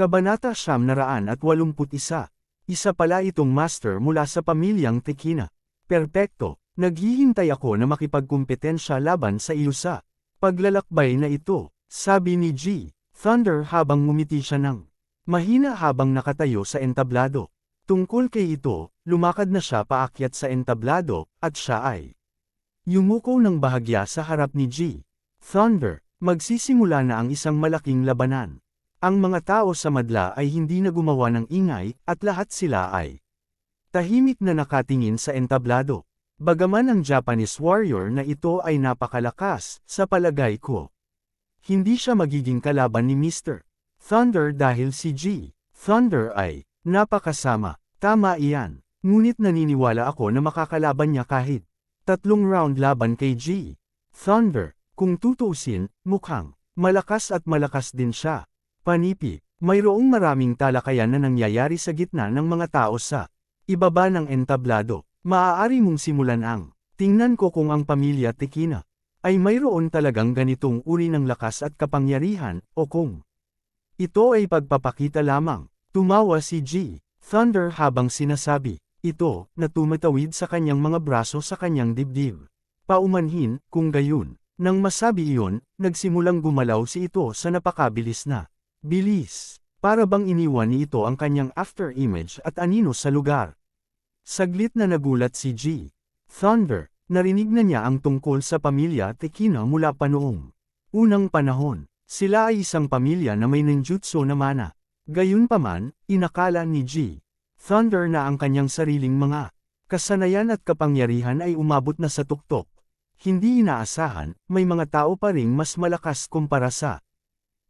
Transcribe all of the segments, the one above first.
Kabanata 981. Isa pala itong master mula sa pamilyang Tekina. Perpekto, naghihintay ako na makipagkumpetensya laban sa iyo sa paglalakbay na ito, sabi ni G. Thunder habang ngumiti siya ng mahina habang nakatayo sa entablado. Tungkol kay ito, lumakad na siya paakyat sa entablado, at siya ay yumuko ng bahagya sa harap ni G. Thunder, magsisimula na ang isang malaking labanan. Ang mga tao sa madla ay hindi na gumawa ng ingay, at lahat sila ay tahimik na nakatingin sa entablado. Bagaman ang Japanese warrior na ito ay napakalakas, sa palagay ko, hindi siya magiging kalaban ni Mr. Thunder dahil si G. Thunder ay napakasama. Tama iyan, ngunit naniniwala ako na makakalaban niya kahit 3 round laban kay G. Thunder. Kung tutuusin, mukhang malakas at malakas din siya. Panipi, mayroong maraming talakayan na nangyayari sa gitna ng mga tao sa ibaba ng entablado. Maaari mong simulan ang tingnan ko kung ang pamilya Tekina ay mayroon talagang ganitong uri ng lakas at kapangyarihan, o kung ito ay pagpapakita lamang. Tumawa si G. Thunder habang sinasabi ito na tumatawid sa kanyang mga braso sa kanyang dibdib. Paumanhin, kung gayon. Nang masabi iyon, nagsimulang gumalaw si ito sa napakabilis na bilis. Para bang iniwan ni ito ang kanyang after-image at anino sa lugar. Saglit na nagulat si G. Thunder, narinig na niya ang tungkol sa pamilya Tekina mula pa noong unang panahon. Sila ay isang pamilya na may ninjutsu na mana. Gayunpaman, inakala ni G. Thunder na ang kanyang sariling mga kasanayan at kapangyarihan ay umabot na sa tuktok. Hindi inaasahan, may mga tao pa ring mas malakas kumpara sa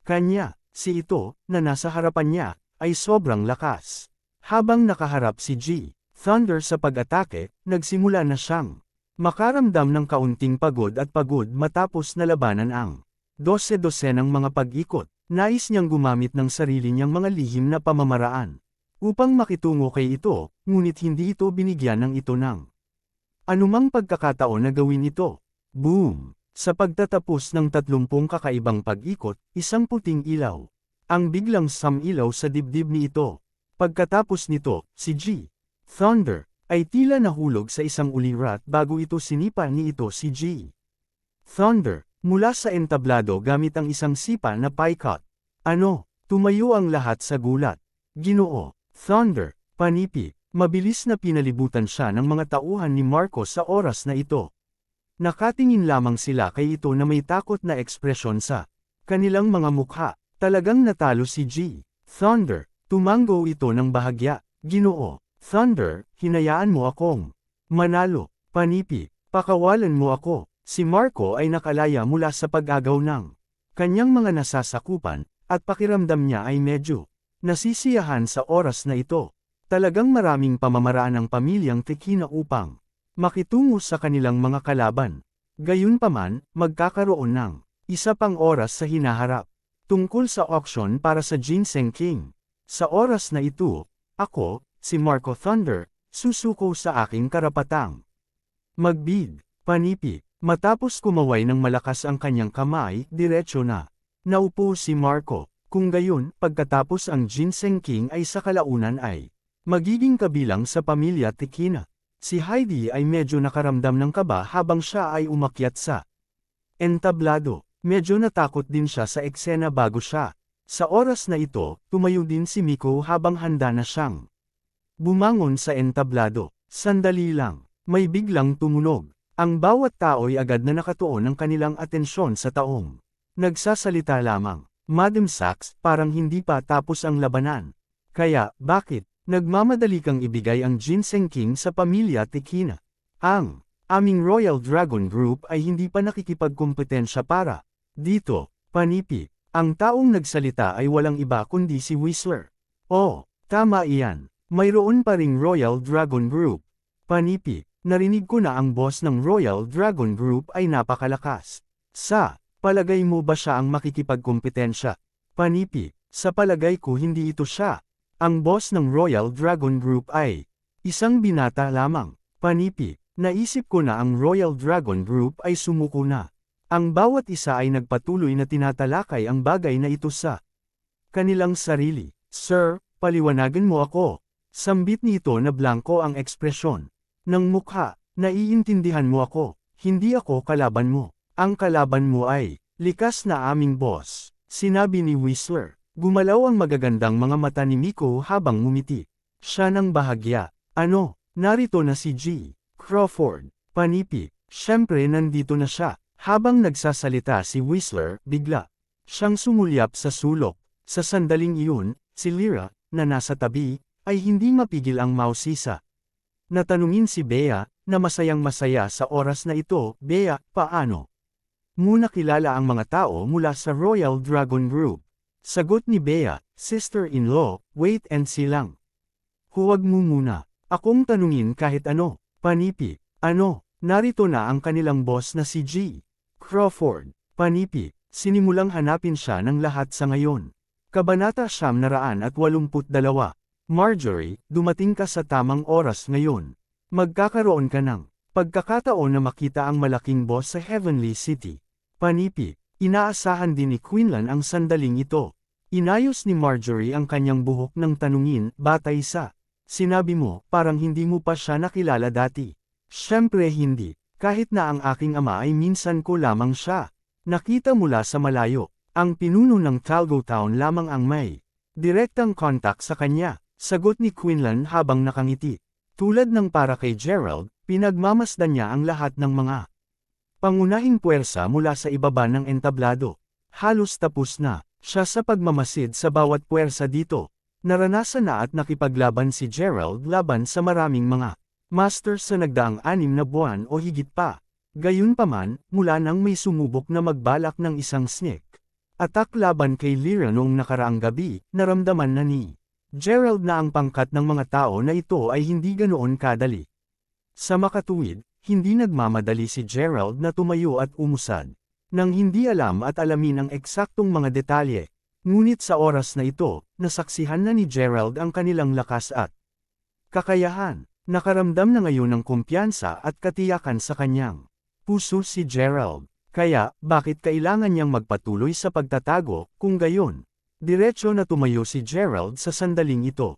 kanya. Si ito, na nasa harapan niya, ay sobrang lakas. Habang nakaharap si G. Thunder sa pag-atake, nagsimula na siyang makaramdam ng kaunting pagod matapos na labanan ang 12 ng mga pag-ikot. Nais niyang gumamit ng sarili niyang mga lihim na pamamaraan upang makitungo kay ito, ngunit hindi ito binigyan ng ito ng anumang pagkakataon na gawin ito. Boom! Sa pagtatapos ng 30 kakaibang pag-ikot, isang puting ilaw ang biglang sumilaw sa dibdib ni ito. Pagkatapos nito, si G. Thunder ay tila nahulog sa isang ulirat bago ito sinipa ni ito si G. Thunder mula sa entablado gamit ang isang sipa na paikat. Ano? Tumayo ang lahat sa gulat. Ginoo. Thunder. Panipi. Mabilis na pinalibutan siya ng mga tauhan ni Marco sa oras na ito. Nakatingin lamang sila kay ito na may takot na ekspresyon sa kanilang mga mukha. Talagang natalo si G. Thunder. Tumango ito ng bahagya. Ginoo. Thunder, hinayaan mo akong manalo. Panipi. Pakawalan mo ako. Si Marco ay nakalaya mula sa pag-agaw ng kanyang mga nasasakupan, at pakiramdam niya ay medyo nasisiyahan sa oras na ito. Talagang maraming pamamaraan ang pamilyang Tekina upang makitungo sa kanilang mga kalaban. Gayunpaman, magkakaroon ng isa pang oras sa hinaharap tungkol sa auction para sa Ginseng King. Sa oras na ito, ako, si Marco Thunder, susuko sa aking karapatang magbid. Panipi. Matapos kumaway ng malakas ang kanyang kamay, diretso na naupo si Marco. Kung gayon, pagkatapos ang Ginseng King ay sa kalaunan ay magiging kabilang sa pamilya Tekina. Si Heidi ay medyo nakaramdam ng kaba habang siya ay umakyat sa entablado. Medyo natakot din siya sa eksena bago siya. Sa oras na ito, tumayo din si Miko habang handa na siyang bumangon sa entablado. Sandali lang, may biglang tumunog. Ang bawat tao ay agad na nakatuon ang kanilang atensyon sa taong nagsasalita lamang. Madam Sax, parang hindi pa tapos ang labanan. Kaya, bakit? Nagmamadali kang ibigay ang Ginseng King sa pamilya Tekina. Ang aming Royal Dragon Group ay hindi pa nakikipagkumpetensya para dito. Panipi. Ang taong nagsalita ay walang iba kundi si Whistler. Oh, tama iyan. Mayroon pa ring Royal Dragon Group. Panipi. Narinig ko na ang boss ng Royal Dragon Group ay napakalakas. Sa palagay mo ba siya ang makikipagkumpetensya? Panipi. Sa palagay ko hindi ito siya. Ang boss ng Royal Dragon Group ay isang binata lamang. Panipi. Naisip ko na ang Royal Dragon Group ay sumuko na. Ang bawat isa ay nagpatuloy na tinatalakay ang bagay na ito sa kanilang sarili. Sir, paliwanagan mo ako. Sambit nito na blanko ang ekspresyon ng mukha. Naiintindihan mo ako, hindi ako kalaban mo. Ang kalaban mo ay, likas na aming boss, sinabi ni Whistler. Gumalaw ang magagandang mga mata ni Miko habang ngumiti. Siya nang bahagya. Ano, narito na si G. Crawford. Panipi. Siyempre nandito na siya. Habang nagsasalita si Whistler, bigla siyang sumulyap sa sulok. Sa sandaling iyon, si Lyra, na nasa tabi, ay hindi mapigil ang mausisa. Natanungin si Bea, na masayang-masaya sa oras na ito. Bea, paano mo nakilala ang mga tao mula sa Royal Dragon Group? Sagot ni Bea, sister-in-law, wait and see lang. Huwag mo muna akong tanungin kahit ano. Panipi. Ano, narito na ang kanilang boss na si G. Crawford. Panipi. Sinimulang hanapin siya ng lahat sa ngayon. Kabanata 982. Marjorie, dumating ka sa tamang oras ngayon. Magkakaroon ka ng pagkakataon na makita ang malaking boss sa Heavenly City. Panipi. Inaasahan din ni Quinlan ang sandaling ito. Inayos ni Marjorie ang kanyang buhok ng tanungin, batay sa sinabi mo, parang hindi mo pa siya nakilala dati. Siyempre hindi, kahit na ang aking ama ay minsan ko lamang siya nakita mula sa malayo. Ang pinuno ng Talgo Town lamang ang may direktang kontak sa kanya, sagot ni Quinlan habang nakangiti. Tulad ng para kay Gerald, pinagmamasdan niya ang lahat ng mga pangunahing puwersa mula sa ibaba ng entablado. Halos tapos na siya sa pagmamasid sa bawat puwersa dito. Naranasan na at nakipaglaban si Gerald laban sa maraming mga masters sa nagdaang 6 na buwan o higit pa. Gayunpaman, mula nang may sumubok na magbalak ng isang snake attack laban kay Lyra noong nakaraang gabi, naramdaman na ni Gerald na ang pangkat ng mga tao na ito ay hindi ganoon kadali. Sa makatuwid, hindi nagmamadali si Gerald na tumayo at umusad, nang hindi alam at alamin ang eksaktong mga detalye. Ngunit sa oras na ito, nasaksihan na ni Gerald ang kanilang lakas at kakayahan. Nakaramdam na ngayon ng kumpiyansa at katiyakan sa kanyang puso si Gerald. Kaya, bakit kailangan niyang magpatuloy sa pagtatago, kung gayon? Diretso na tumayo si Gerald sa sandaling ito.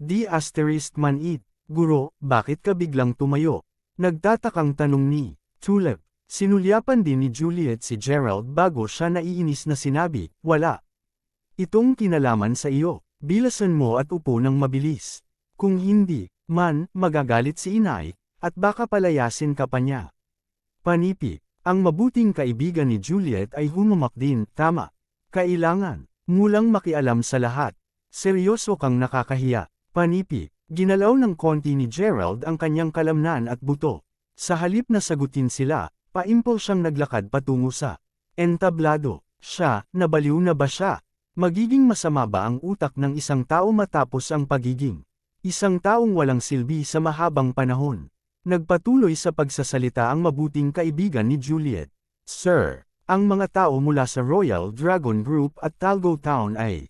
Di asterisk man it. Guro, bakit ka biglang tumayo? Nagtatakang tanong ni Tulip. Sinulyapan din ni Juliet si Gerald bago siya naiinis na sinabi, wala itong kinalaman sa iyo. Bilasan mo at upo ng mabilis. Kung hindi man, magagalit si inay, at baka palayasin ka pa niya. Panipi. Ang mabuting kaibigan ni Juliet ay humamak din, tama. Kailangan mulang makialam sa lahat. Seryoso kang nakakahiya. Panipi. Ginalaw ng konti ni Gerald ang kanyang kalamnan at buto. Sa halip na sagutin sila, paimpol siyang naglakad patungo sa entablado. Siya, nabaliw na ba siya? Magiging masama ba ang utak ng isang tao matapos ang pagiging isang taong walang silbi sa mahabang panahon? Nagpatuloy sa pagsasalita ang mabuting kaibigan ni Juliet. Sir, ang mga tao mula sa Royal Dragon Group at Talgo Town ay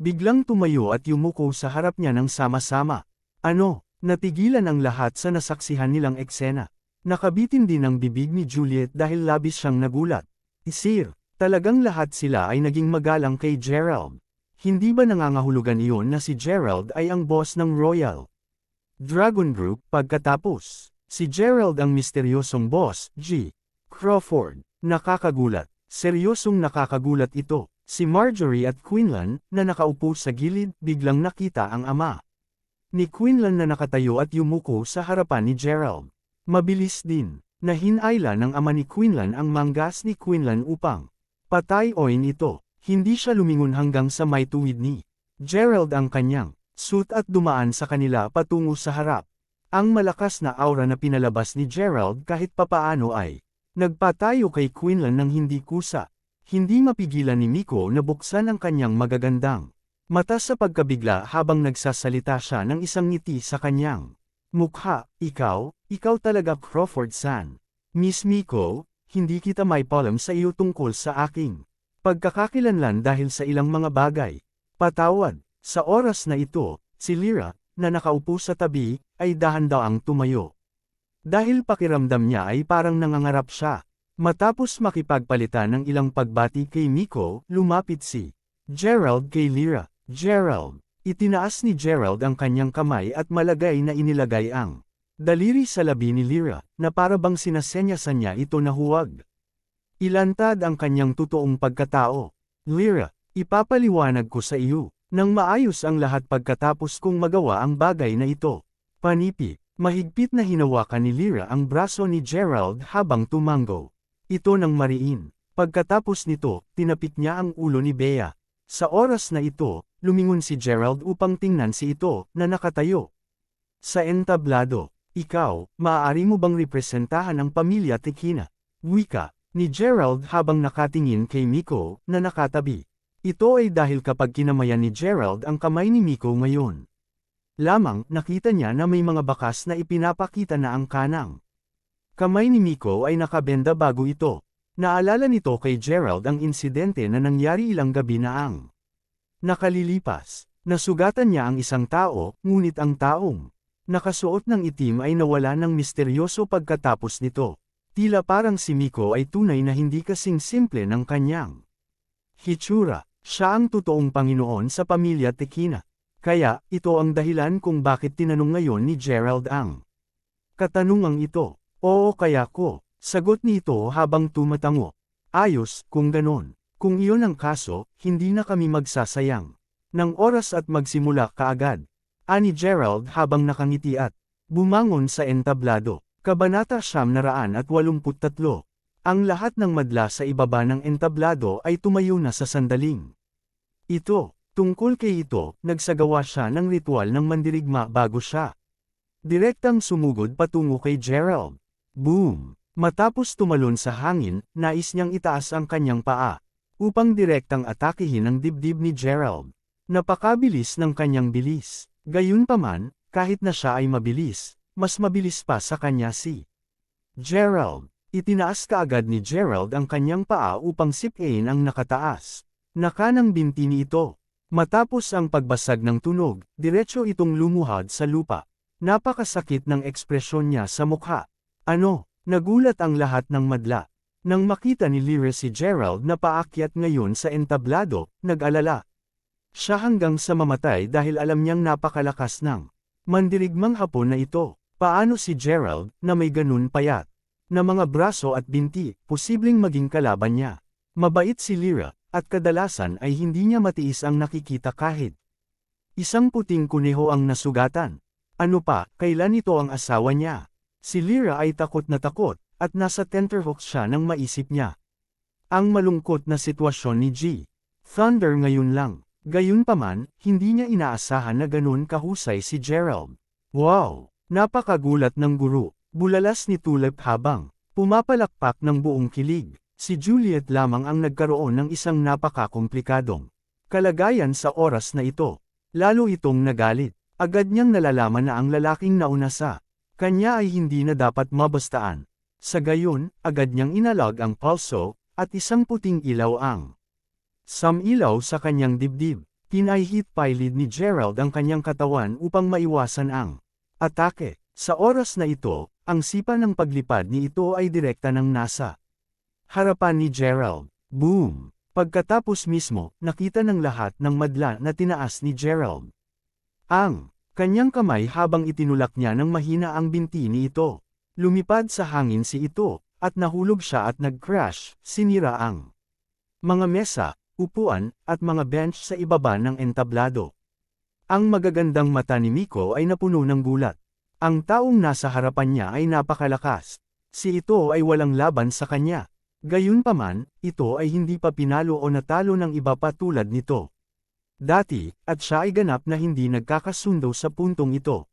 biglang tumayo at yumuko sa harap niya ng sama-sama. Ano, natigilan ang lahat sa nasaksihan nilang eksena. Nakabitin din ang bibig ni Juliet dahil labis siyang nagulat. Sir, talagang lahat sila ay naging magalang kay Gerald. Hindi ba nangangahulugan iyon na si Gerald ay ang boss ng Royal Dragon Group? Pagkatapos, si Gerald ang misteryosong boss, G. Crawford. Nakakagulat. Seryosong nakakagulat ito. Si Marjorie at Quinlan, na nakaupo sa gilid, biglang nakita ang ama ni Quinlan na nakatayo at yumuko sa harapan ni Gerald. Mabilis din, nahinayla ng ama ni Quinlan ang manggas ni Quinlan upang patay-oin ito. Hindi siya lumingon hanggang sa may tuwid ni Gerald ang kanyang suit at dumaan sa kanila patungo sa harap. Ang malakas na aura na pinalabas ni Gerald kahit papaano ay nagpatayo kay Quinlan ng hindi kusa. Hindi mapigilan ni Miko na buksan ang kanyang magagandang mata sa pagkabigla habang nagsasalita siya ng isang ngiti sa kanyang mukha. Ikaw talaga Crawford-san. Miss Miko, hindi kita may palam sa iyo tungkol sa aking pagkakakilanlan dahil sa ilang mga bagay. Patawad. Sa oras na ito, si Lyra, na nakaupo sa tabi, ay dahan-daang tumayo. Dahil pakiramdam niya ay parang nangangarap siya. Matapos makipagpalitan ng ilang pagbati kay Miko, lumapit si Gerald kay Lyra. Gerald. Itinaas ni Gerald ang kanyang kamay at malagay na inilagay ang daliri sa labi ni Lyra, na para bang sinasenyasan niya ito na huwag ilantad ang kanyang totoong pagkatao. Lyra, ipapaliwanag ko sa iyo, nang maayos ang lahat pagkatapos kong magawa ang bagay na ito. Panipi, mahigpit na hinawakan ni Lyra ang braso ni Gerald habang tumango. Ito ng mariin. Pagkatapos nito, tinapik niya ang ulo ni Bea. Sa oras na ito, lumingon si Gerald upang tingnan si ito, na nakatayo sa entablado. Ikaw, maaari mo bang representahan ang pamilya Tekina? Wika ni Gerald habang nakatingin kay Miko, na nakatabi. Ito ay dahil kapag kinamayan ni Gerald ang kamay ni Miko ngayon, lamang nakita niya na may mga bakas na ipinapakita na ang kanang kamay ni Miko ay nakabenda bago ito. Naalala nito kay Gerald ang insidente na nangyari ilang gabi na ang nakalilipas. Nasugatan niya ang isang tao, ngunit ang taong nakasuot ng itim ay nawala ng misteryoso pagkatapos nito. Tila parang si Miko ay tunay na hindi kasing simple ng kanyang hitsura. Siya ang totoong Panginoon sa pamilya Tekina. Kaya, ito ang dahilan kung bakit tinanong ngayon ni Gerald ang katanungang ito. Oo, kaya ko. Sagot nito habang tumatango. Ayos, kung ganon. Kung iyon ang kaso, hindi na kami magsasayang ng oras at magsimula kaagad. Ani Gerald habang nakangiti at bumangon sa entablado. Kabanata 983. Ang lahat ng madla sa ibaba ng entablado ay tumayo na sa sandaling ito. Tungkol kay ito, nagsagawa siya ng ritual ng mandirigma bago siya direktang sumugod patungo kay Gerald. Boom! Matapos tumalon sa hangin, nais niyang itaas ang kanyang paa upang direktang atakihin ang dibdib ni Gerald. Napakabilis ng kanyang bilis. Gayunpaman, kahit na siya ay mabilis, mas mabilis pa sa kanya si Gerald. Itinaas kaagad ni Gerald ang kanyang paa upang sipain ang nakataas na kanang binti ni ito. Matapos ang pagbasag ng tunog, diretso itong lumuhad sa lupa. Napakasakit ng ekspresyon niya sa mukha. Ano? Nagulat ang lahat ng madla. Nang makita ni Lyra si Gerald na paakyat ngayon sa entablado, nag-alala siya hanggang sa mamatay dahil alam niyang napakalakas ng mandirigmang hapon na ito. Paano si Gerald, na may ganun payat na mga braso at binti, posibleng maging kalaban niya? Mabait si Lyra, at kadalasan ay hindi niya matiis ang nakikita kahit isang puting kuneho ang nasugatan. Ano pa, kailan ito ang asawa niya? Si Lyra ay takot, at nasa tenterhooks siya nang maisip niya ang malungkot na sitwasyon ni G. Thunder ngayon lang. Gayunpaman, hindi niya inaasahan na ganun kahusay si Gerald. Wow! Napakagulat ng guro. Bulalas ni Tulip habang pumapalakpak ng buong kilig. Si Juliet lamang ang nagkaroon ng isang napakakomplikadong kalagayan sa oras na ito. Lalo itong nagalit. Agad niyang nalalaman na ang lalaking nauna sa kanya ay hindi na dapat mabastaan. Sa gayon, agad niyang inalag ang pulso, at isang puting ilaw ang samilaw sa kanyang dibdib. Pinahihit pailid ni Gerald ang kanyang katawan upang maiwasan ang atake. Sa oras na ito, ang sipa ng paglipad ni ito ay direkta ng nasa harapan ni Gerald. Boom! Pagkatapos mismo, nakita ng lahat ng madla na tinaas ni Gerald ang kanyang kamay habang itinulak niya ng mahina ang binti ni ito. Lumipad sa hangin si ito, at nahulog siya at nag-crash. Sinira ang mga mesa, upuan, at mga bench sa ibaba ng entablado. Ang magagandang mata ni Miko ay napuno ng gulat. Ang taong nasa harapan niya ay napakalakas. Si ito ay walang laban sa kanya. Gayunpaman, ito ay hindi pa pinalo o natalo ng iba pa tulad nito dati, at siya ay ganap na hindi nagkakasundo sa puntong ito.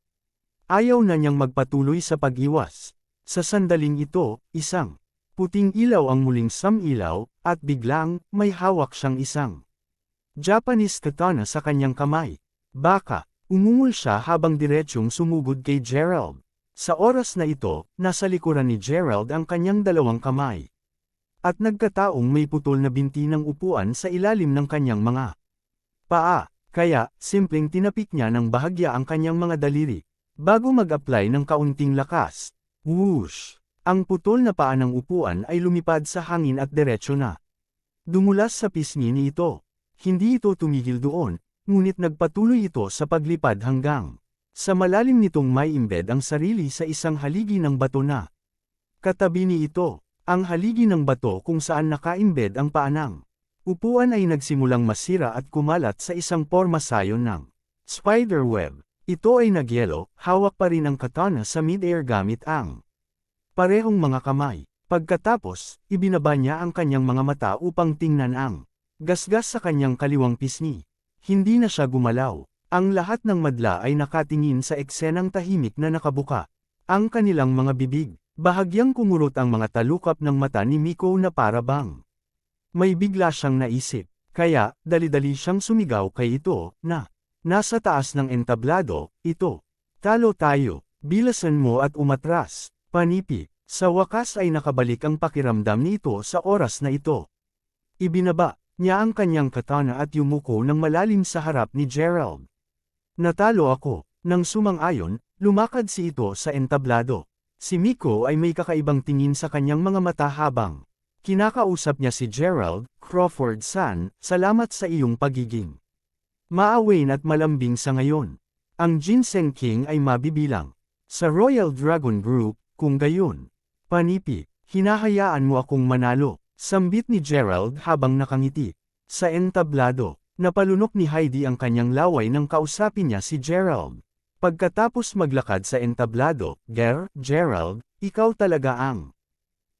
Ayaw na niyang magpatuloy sa pag-iwas. Sa sandaling ito, isang puting ilaw ang muling samilaw, at biglang, may hawak siyang isang Japanese katana sa kanyang kamay. Baka, umungol siya habang diretsyong sumugod kay Gerald. Sa oras na ito, nasa likuran ni Gerald ang kanyang dalawang kamay. At nagkataong may putol na binti ng upuan sa ilalim ng kanyang mga paa, kaya, simpleng tinapik niya ng bahagya ang kanyang mga daliri, bago mag-apply ng kaunting lakas. Whoosh! Ang putol na paa ng upuan ay lumipad sa hangin at diretsyo na dumulas sa pisngi ni ito. Hindi ito tumigil doon, ngunit nagpatuloy ito sa paglipad hanggang sa malalim nitong may imbed ang sarili sa isang haligi ng bato na katabi ni ito. Ang haligi ng bato kung saan nakaimbed ang paanang upuan ay nagsimulang masira at kumalat sa isang pormasayon ng spiderweb. Ito ay nagyelo, hawak pa rin ang katana sa mid-air gamit ang parehong mga kamay. Pagkatapos, ibinaba niya ang kanyang mga mata upang tingnan ang gasgas sa kanyang kaliwang pisngi. Hindi na siya gumalaw. Ang lahat ng madla ay nakatingin sa eksenang tahimik na nakabuka. Ang kanilang mga bibig, bahagyang kumurot ang mga talukap ng mata ni Miko na para bang may bigla siyang naisip. Kaya, dali-dali siyang sumigaw kay ito, na nasa taas ng entablado, ito. Talo tayo, bilasan mo at umatras, panipi. Sa wakas ay nakabalik ang pakiramdam nito sa oras na ito. Ibinaba niya ang kanyang katana at yumuko ng malalim sa harap ni Gerald. Natalo ako. Nang sumang-ayon, lumakad si ito sa entablado. Si Miko ay may kakaibang tingin sa kanyang mga mata habang kinakausap niya si Gerald. Crawford-san, salamat sa iyong pagiging maawain at malambing sa ngayon. Ang Ginseng King ay mabibilang sa Royal Dragon Group, kung gayon. Panipi, hinahayaan mo akong manalo, sambit ni Gerald habang nakangiti. Sa entablado, napalunok ni Heidi ang kanyang laway nang kausapin niya si Gerald. Pagkatapos maglakad sa entablado, Gerald, ikaw talaga ang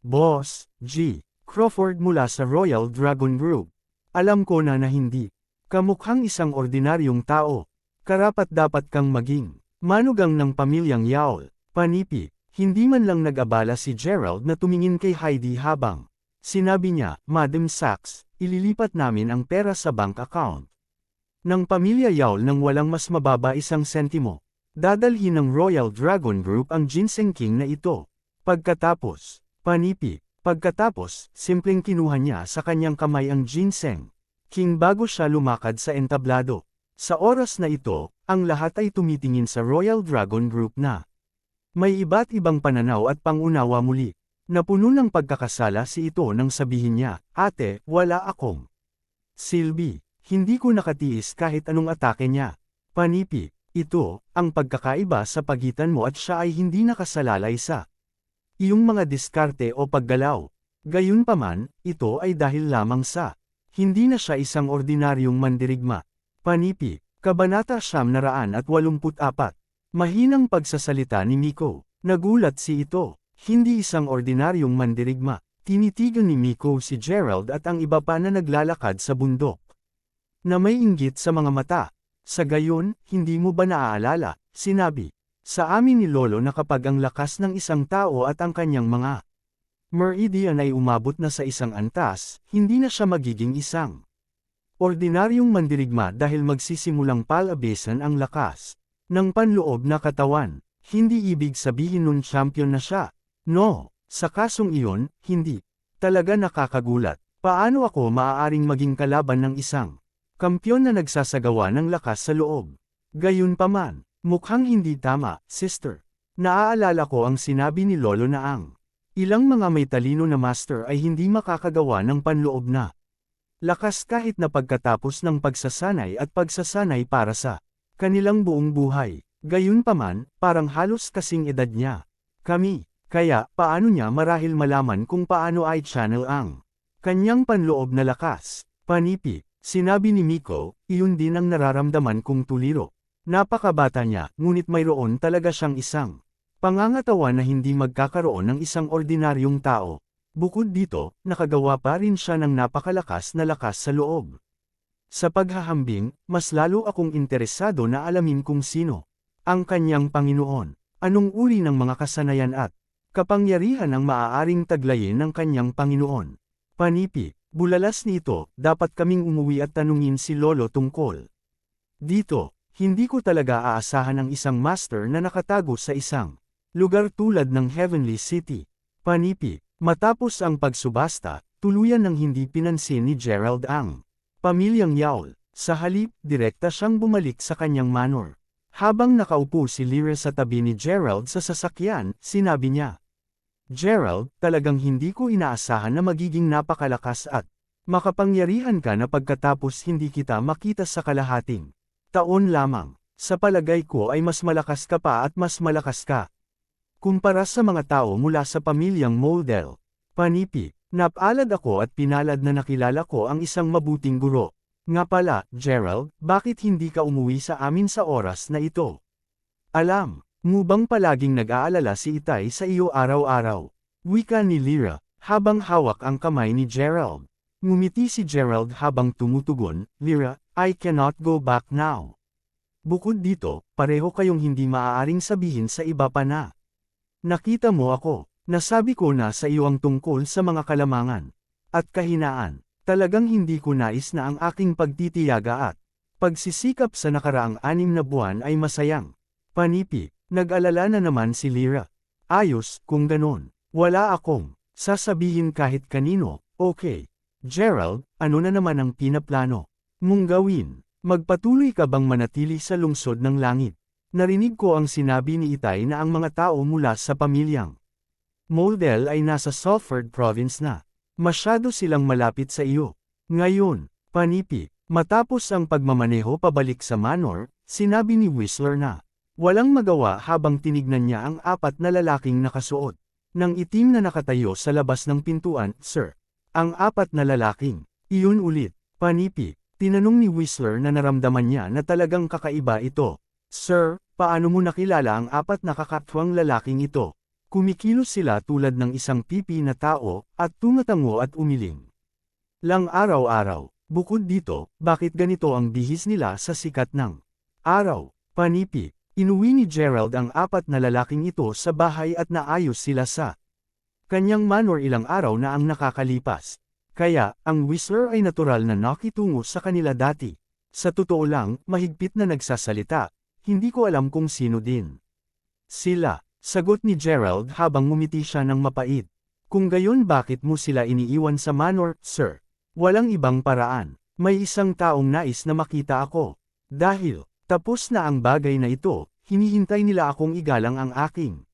Boss G. Crawford mula sa Royal Dragon Group. Alam ko na hindi. Kamukhang isang ordinaryong tao. Karapat-dapat kang maging manugang ng pamilyang Yaol. Panipi, hindi man lang nag-abala si Gerald na tumingin kay Heidi habang sinabi niya, Madam Sachs, ililipat namin ang pera sa bank account ng pamilya Yaol nang walang mas mababa isang sentimo. Dadalhin ng Royal Dragon Group ang Ginseng King na ito. Pagkatapos, panipi, simpleng kinuha niya sa kanyang kamay ang Ginseng King bago siya lumakad sa entablado. Sa oras na ito, ang lahat ay tumitingin sa Royal Dragon Group na may iba't ibang pananaw at pangunawa muli. Napuno ng pagkakasala si ito nang sabihin niya, Ate, wala akong silbi. Hindi ko nakatiis kahit anong atake niya. Panipi, ito, ang pagkakaiba sa pagitan mo at siya ay hindi nakasalalay sa iyong mga diskarte o paggalaw. Gayunpaman, ito ay dahil lamang sa hindi na siya isang ordinaryong mandirigma. Panipi, Kabanata 984. Mahinang pagsasalita ni Miko. Nagulat si ito. Hindi isang ordinaryong mandirigma. Tinitigan ni Miko si Gerald at ang iba pa na naglalakad sa bundok na may inggit sa mga mata. Sa gayon, hindi mo ba naaalala, sinabi sa amin ni Lolo na kapag ang lakas ng isang tao at ang kanyang mga meridian ay umabot na sa isang antas, hindi na siya magiging isang ordinaryong mandirigma dahil magsisimulang palabesan ang lakas ng panloob na katawan. Hindi ibig sabihin nun champion na siya. No, sa kasong iyon, hindi. Talaga nakakagulat. Paano ako maaaring maging kalaban ng isang kampyon na nagsasagawa ng lakas sa loob? Gayunpaman, mukhang hindi tama, sister. Naaalala ko ang sinabi ni Lolo na ang ilang mga may talino na master ay hindi makakagawa ng panloob na lakas kahit na pagkatapos ng pagsasanay at pagsasanay para sa kanilang buong buhay. Gayunpaman, parang halos kasing edad niya. Kami, kaya paano niya marahil malaman kung paano ay channel ang kanyang panloob na lakas? Panipi, sinabi ni Miko, iyon din ang nararamdaman kong tuliro. Napakabata niya, ngunit mayroon talaga siyang isang pangangatawan na hindi magkakaroon ng isang ordinaryong tao. Bukod dito, nakagawa pa rin siya ng napakalakas na lakas sa loob. Sa paghahambing, mas lalo akong interesado na alamin kung sino ang kanyang Panginoon. Anong uri ng mga kasanayan at kapangyarihan ang maaaring taglayin ng kanyang Panginoon? Panipi, bulalas nito, dapat kaming umuwi at tanungin si Lolo tungkol dito. Hindi ko talaga aasahan ang isang master na nakatago sa isang lugar tulad ng Heavenly City. Panipi, matapos ang pagsubasta, tuluyan ng hindi pinansin ni Gerald ang pamilyang Yaol. Sa halip, direkta siyang bumalik sa kanyang manor. Habang nakaupo si Lyra sa tabi ni Gerald sa sasakyan, sinabi niya, Gerald, talagang hindi ko inaasahan na magiging napakalakas at makapangyarihan ka na pagkatapos hindi kita makita sa kalahating Taon lamang. Sa palagay ko ay mas malakas ka pa at mas malakas ka. Kumpara sa mga tao mula sa pamilyang Moldel. Panipi, napalad ako at pinalad na nakilala ko ang isang mabuting guro. Nga pala, Gerald, bakit hindi ka umuwi sa amin sa oras na ito? Alam mo bang palaging nag-aalala si Itay sa iyo araw-araw? Wika ni Lyra, habang hawak ang kamay ni Gerald. Ngumiti si Gerald habang tumutugon, Lyra, I cannot go back now. Bukod dito, pareho kayong hindi maaaring sabihin sa iba pa na. Nakita mo ako, nasabi ko na sa iyo ang tungkol sa mga kalamangan at kahinaan. Talagang hindi ko nais na ang aking pagtitiyaga at pagsisikap sa nakaraang 6 na buwan ay masayang. Panipi, nag-alala na naman si Lyra. Ayos, kung ganon. Wala akong sasabihin kahit kanino, okay. Gerald, ano na naman ang pinaplano mong gawin? Magpatuloy ka bang manatili sa lungsod ng langit? Narinig ko ang sinabi ni Itay na ang mga tao mula sa pamilyang Moldel ay nasa Salford Province na. Masyado silang malapit sa iyo. Ngayon, Panipi, matapos ang pagmamaneho pabalik sa Manor, sinabi ni Whistler na walang magawa habang tinignan niya ang 4 na lalaking nakasuot ng itim na nakatayo sa labas ng pintuan, Sir. Ang 4 na lalaking, iyon ulit, Panipi. Tinanong ni Whistler na naramdaman niya na talagang kakaiba ito. Sir, paano mo nakilala ang 4 na kakatwang lalaking ito? Kumikilos sila tulad ng isang pipi na tao, at tumatango at umiling lang araw-araw. Bukod dito, bakit ganito ang bihis nila sa sikat ng araw? Panipi, inuwi ni Gerald ang 4 na lalaking ito sa bahay at naayos sila sa kanyang manor ilang araw na ang nakakalipas. Kaya, ang Whistler ay natural na nakitungo sa kanila dati. Sa totoo lang, mahigpit na nagsasalita, hindi ko alam kung sino din sila. Sagot ni Gerald habang ngumiti siya ng mapait. Kung gayon bakit mo sila iniiwan sa manor, sir? Walang ibang paraan. May isang taong nais na makita ako. Dahil, tapos na ang bagay na ito, hinihintay nila akong igalang ang aking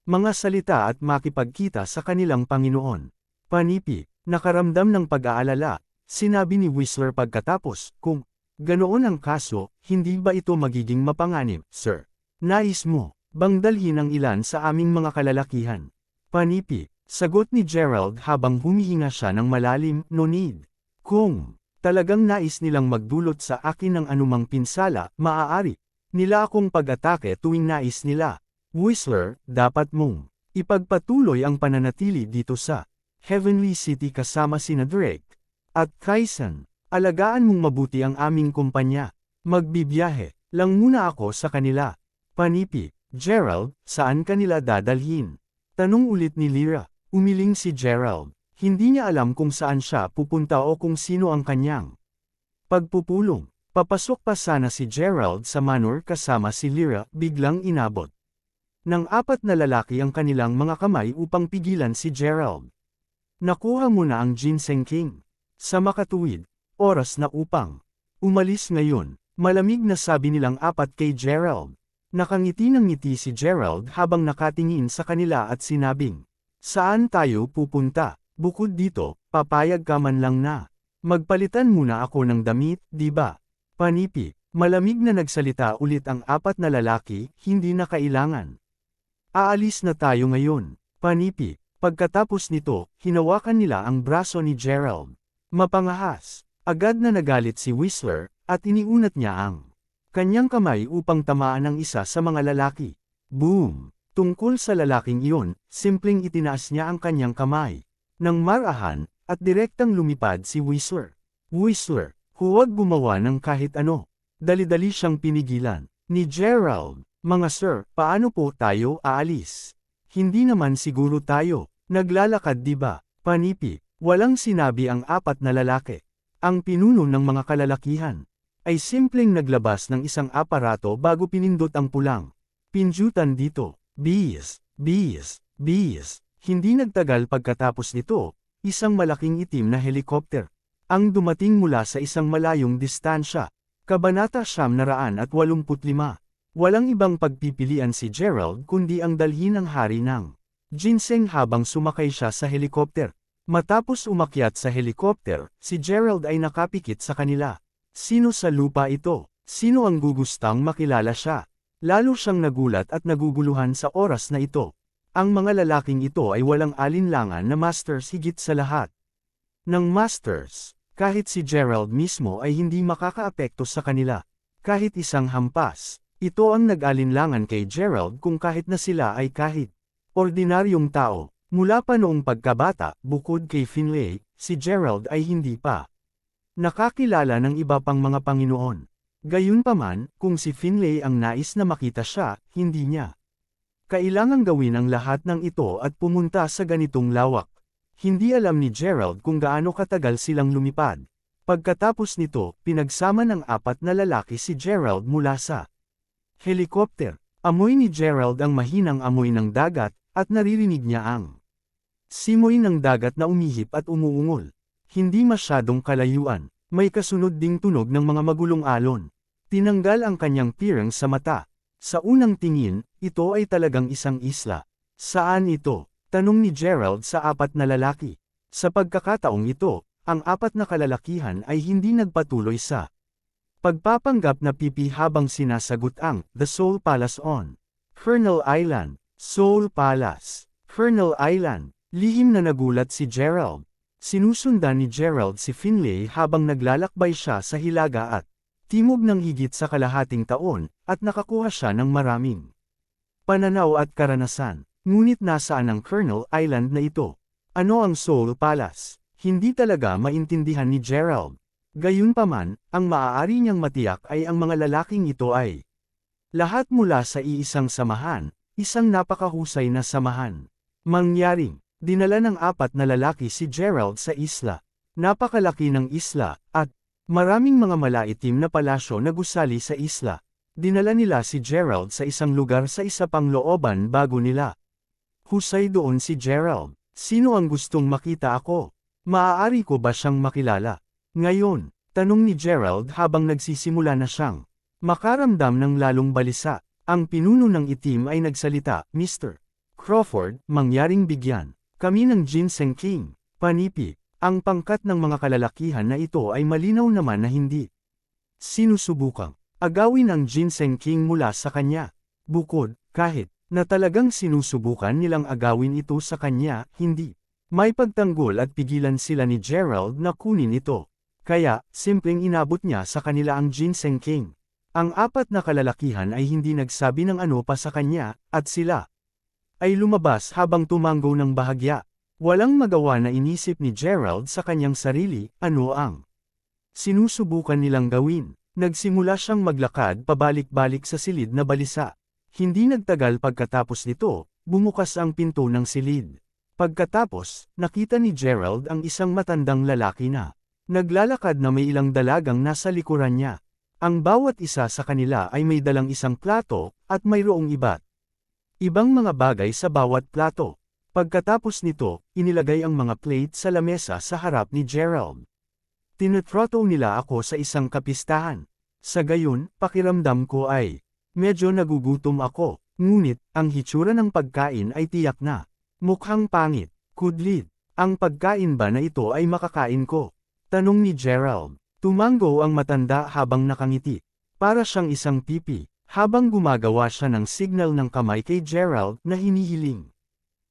mga salita at makipagkita sa kanilang Panginoon. Panipi. Nakaramdam ng pag-aalala, sinabi ni Whistler pagkatapos, kung ganoon ang kaso, hindi ba ito magiging mapanganib, sir? Nais mo bang dalhin ang ilan sa aming mga kalalakihan? Panipi, sagot ni Gerald habang humihinga siya ng malalim, no need. Kung talagang nais nilang magdulot sa akin ng anumang pinsala, maaari nila akong pag-atake tuwing nais nila. Whistler, dapat mong ipagpatuloy ang pananatili dito sa Heavenly City kasama sina Drake at Tyson. Alagaan mong mabuti ang aming kumpanya. Magbibiyahe lang muna ako sa kanila. Panipi, Gerald, saan kanila dadalhin? Tanong ulit ni Lyra. Umiling si Gerald. Hindi niya alam kung saan siya pupunta o kung sino ang kanyang pagpupulong. Papasok pa sana si Gerald sa manor kasama si Lyra, biglang inabot ng 4 na lalaki ang kanilang mga kamay upang pigilan si Gerald. Nakuha mo na ang Ginseng King. Sa makatuwid, oras na upang umalis ngayon. Malamig na sabi nilang 4 kay Gerald. Nakangiti ng ngiti si Gerald habang nakatingin sa kanila at sinabing, saan tayo pupunta? Bukod dito, papayag ka man lang na magpalitan muna ako ng damit, di ba? Panipi, malamig na nagsalita ulit ang 4 na lalaki, hindi na kailangan. Aalis na tayo ngayon. Panipi. Pagkatapos nito, hinawakan nila ang braso ni Gerald. Mapangahas. Agad na nagalit si Whistler, at iniunat niya ang kanyang kamay upang tamaan ang isa sa mga lalaki. Boom! Tungkol sa lalaking iyon, simpleng itinaas niya ang kanyang kamay. Nang marahan, at direktang lumipad si Whistler. Whistler, huwag gumawa ng kahit ano. Dali-dali siyang pinigilan ni Gerald. Mga sir, paano po tayo aalis? Hindi naman siguro tayo naglalakad, di ba? Panipi, walang sinabi ang 4 na lalaki. Ang pinuno ng mga kalalakihan ay simpleng naglabas ng isang aparato bago pinindot ang pulang pindutan dito. Bis, bis, bis. Hindi nagtagal pagkatapos nito, isang malaking itim na helikopter ang dumating mula sa isang malayong distansya. Kabanata 985. Walang ibang pagpipilian si Gerald kundi ang dalhin ang hari ng Ginseng habang sumakay siya sa helikopter. Matapos umakyat sa helikopter, si Gerald ay nakapikit sa kanila. Sino sa lupa ito? Sino ang gugustang makilala siya? Lalo siyang nagulat at naguguluhan sa oras na ito. Ang mga lalaking ito ay walang alinlangan na masters higit sa lahat. Ng masters, kahit si Gerald mismo ay hindi makakaapekto sa kanila. Kahit isang hampas, ito ang nag-alinlangan kay Gerald kung kahit na sila ay kahit ordinaryong tao. Mula pa noong pagkabata, bukod kay Finlay, si Gerald ay hindi pa nakakilala ng iba pang mga Panginoon. Gayunpaman, kung si Finlay ang nais na makita siya, hindi niya kailangang gawin ang lahat ng ito at pumunta sa ganitong lawak. Hindi alam ni Gerald kung gaano katagal silang lumipad. Pagkatapos nito, pinagsama ng 4 na lalaki si Gerald mula sa helicopter. Amoy ni Gerald ang mahinang amoy ng dagat, at naririnig niya ang simoy ng dagat na umihip at umuungol. Hindi masyadong kalayuan, may kasunod ding tunog ng mga magulong alon. Tinanggal ang kanyang pirang sa mata. Sa unang tingin, ito ay talagang isang isla. Saan ito? Tanong ni Gerald sa 4 na lalaki. Sa pagkakataong ito, ang 4 na kalalakihan ay hindi nagpatuloy sa pagpapanggap na pipi habang sinasagot ang The Soul Palace on Colonel Island. Soul Palace. Colonel Island. Lihim na nagulat si Gerald. Sinusundan ni Gerald si Finlay habang naglalakbay siya sa hilaga at timog ng higit sa kalahating taon, at nakakuha siya ng maraming pananaw at karanasan. Ngunit nasaan ang Colonel Island na ito? Ano ang Soul Palace? Hindi talaga maintindihan ni Gerald. Gayunpaman, ang maaari niyang matiyak ay ang mga lalaking ito ay lahat mula sa iisang samahan, isang napakahusay na samahan. Mangyaring, dinala ng 4 na lalaki si Gerald sa isla. Napakalaki ng isla, at maraming mga malaitim na palasyo na gusali sa isla. Dinala nila si Gerald sa isang lugar sa isa pang looban bago nila husay doon si Gerald. Sino ang gustong makita ako? Maaari ko ba siyang makilala? Ngayon, tanong ni Gerald habang nagsisimula na siyang makaramdam ng lalong balisa. Ang pinuno ng itim ay nagsalita, Mr. Crawford, mangyaring bigyan kami ng Ginseng King. Panipi, ang pangkat ng mga kalalakihan na ito ay malinaw naman na hindi sinusubukang agawin ang Ginseng King mula sa kanya. Bukod, kahit na talagang sinusubukan nilang agawin ito sa kanya, hindi may pagtanggol at pigilan sila ni Gerald na kunin ito. Kaya, simpleng inabot niya sa kanila ang Ginseng King. Ang 4 na kalalakihan ay hindi nagsabi ng ano pa sa kanya, at sila ay lumabas habang tumanggo ng bahagya. Walang magawa na inisip ni Gerald sa kanyang sarili, ano ang sinusubukan nilang gawin. Nagsimula siyang maglakad pabalik-balik sa silid na balisa. Hindi nagtagal pagkatapos nito, bumukas ang pinto ng silid. Pagkatapos, nakita ni Gerald ang isang matandang lalaki na naglalakad na may ilang dalagang nasa likuran niya. Ang bawat isa sa kanila ay may dalang isang plato, at mayroong iba't ibang mga bagay sa bawat plato. Pagkatapos nito, inilagay ang mga plate sa lamesa sa harap ni Gerald. Tinutroto nila ako sa isang kapistahan. Sa gayon, pakiramdam ko ay medyo nagugutom ako, ngunit ang hitsura ng pagkain ay tiyak na mukhang pangit. Kudlid, ang pagkain ba na ito ay makakain ko? Tanong ni Gerald. Tumango ang matanda habang nakangiti. Para siyang isang pipi, habang gumagawa siya ng signal ng kamay kay Gerald na hinihiling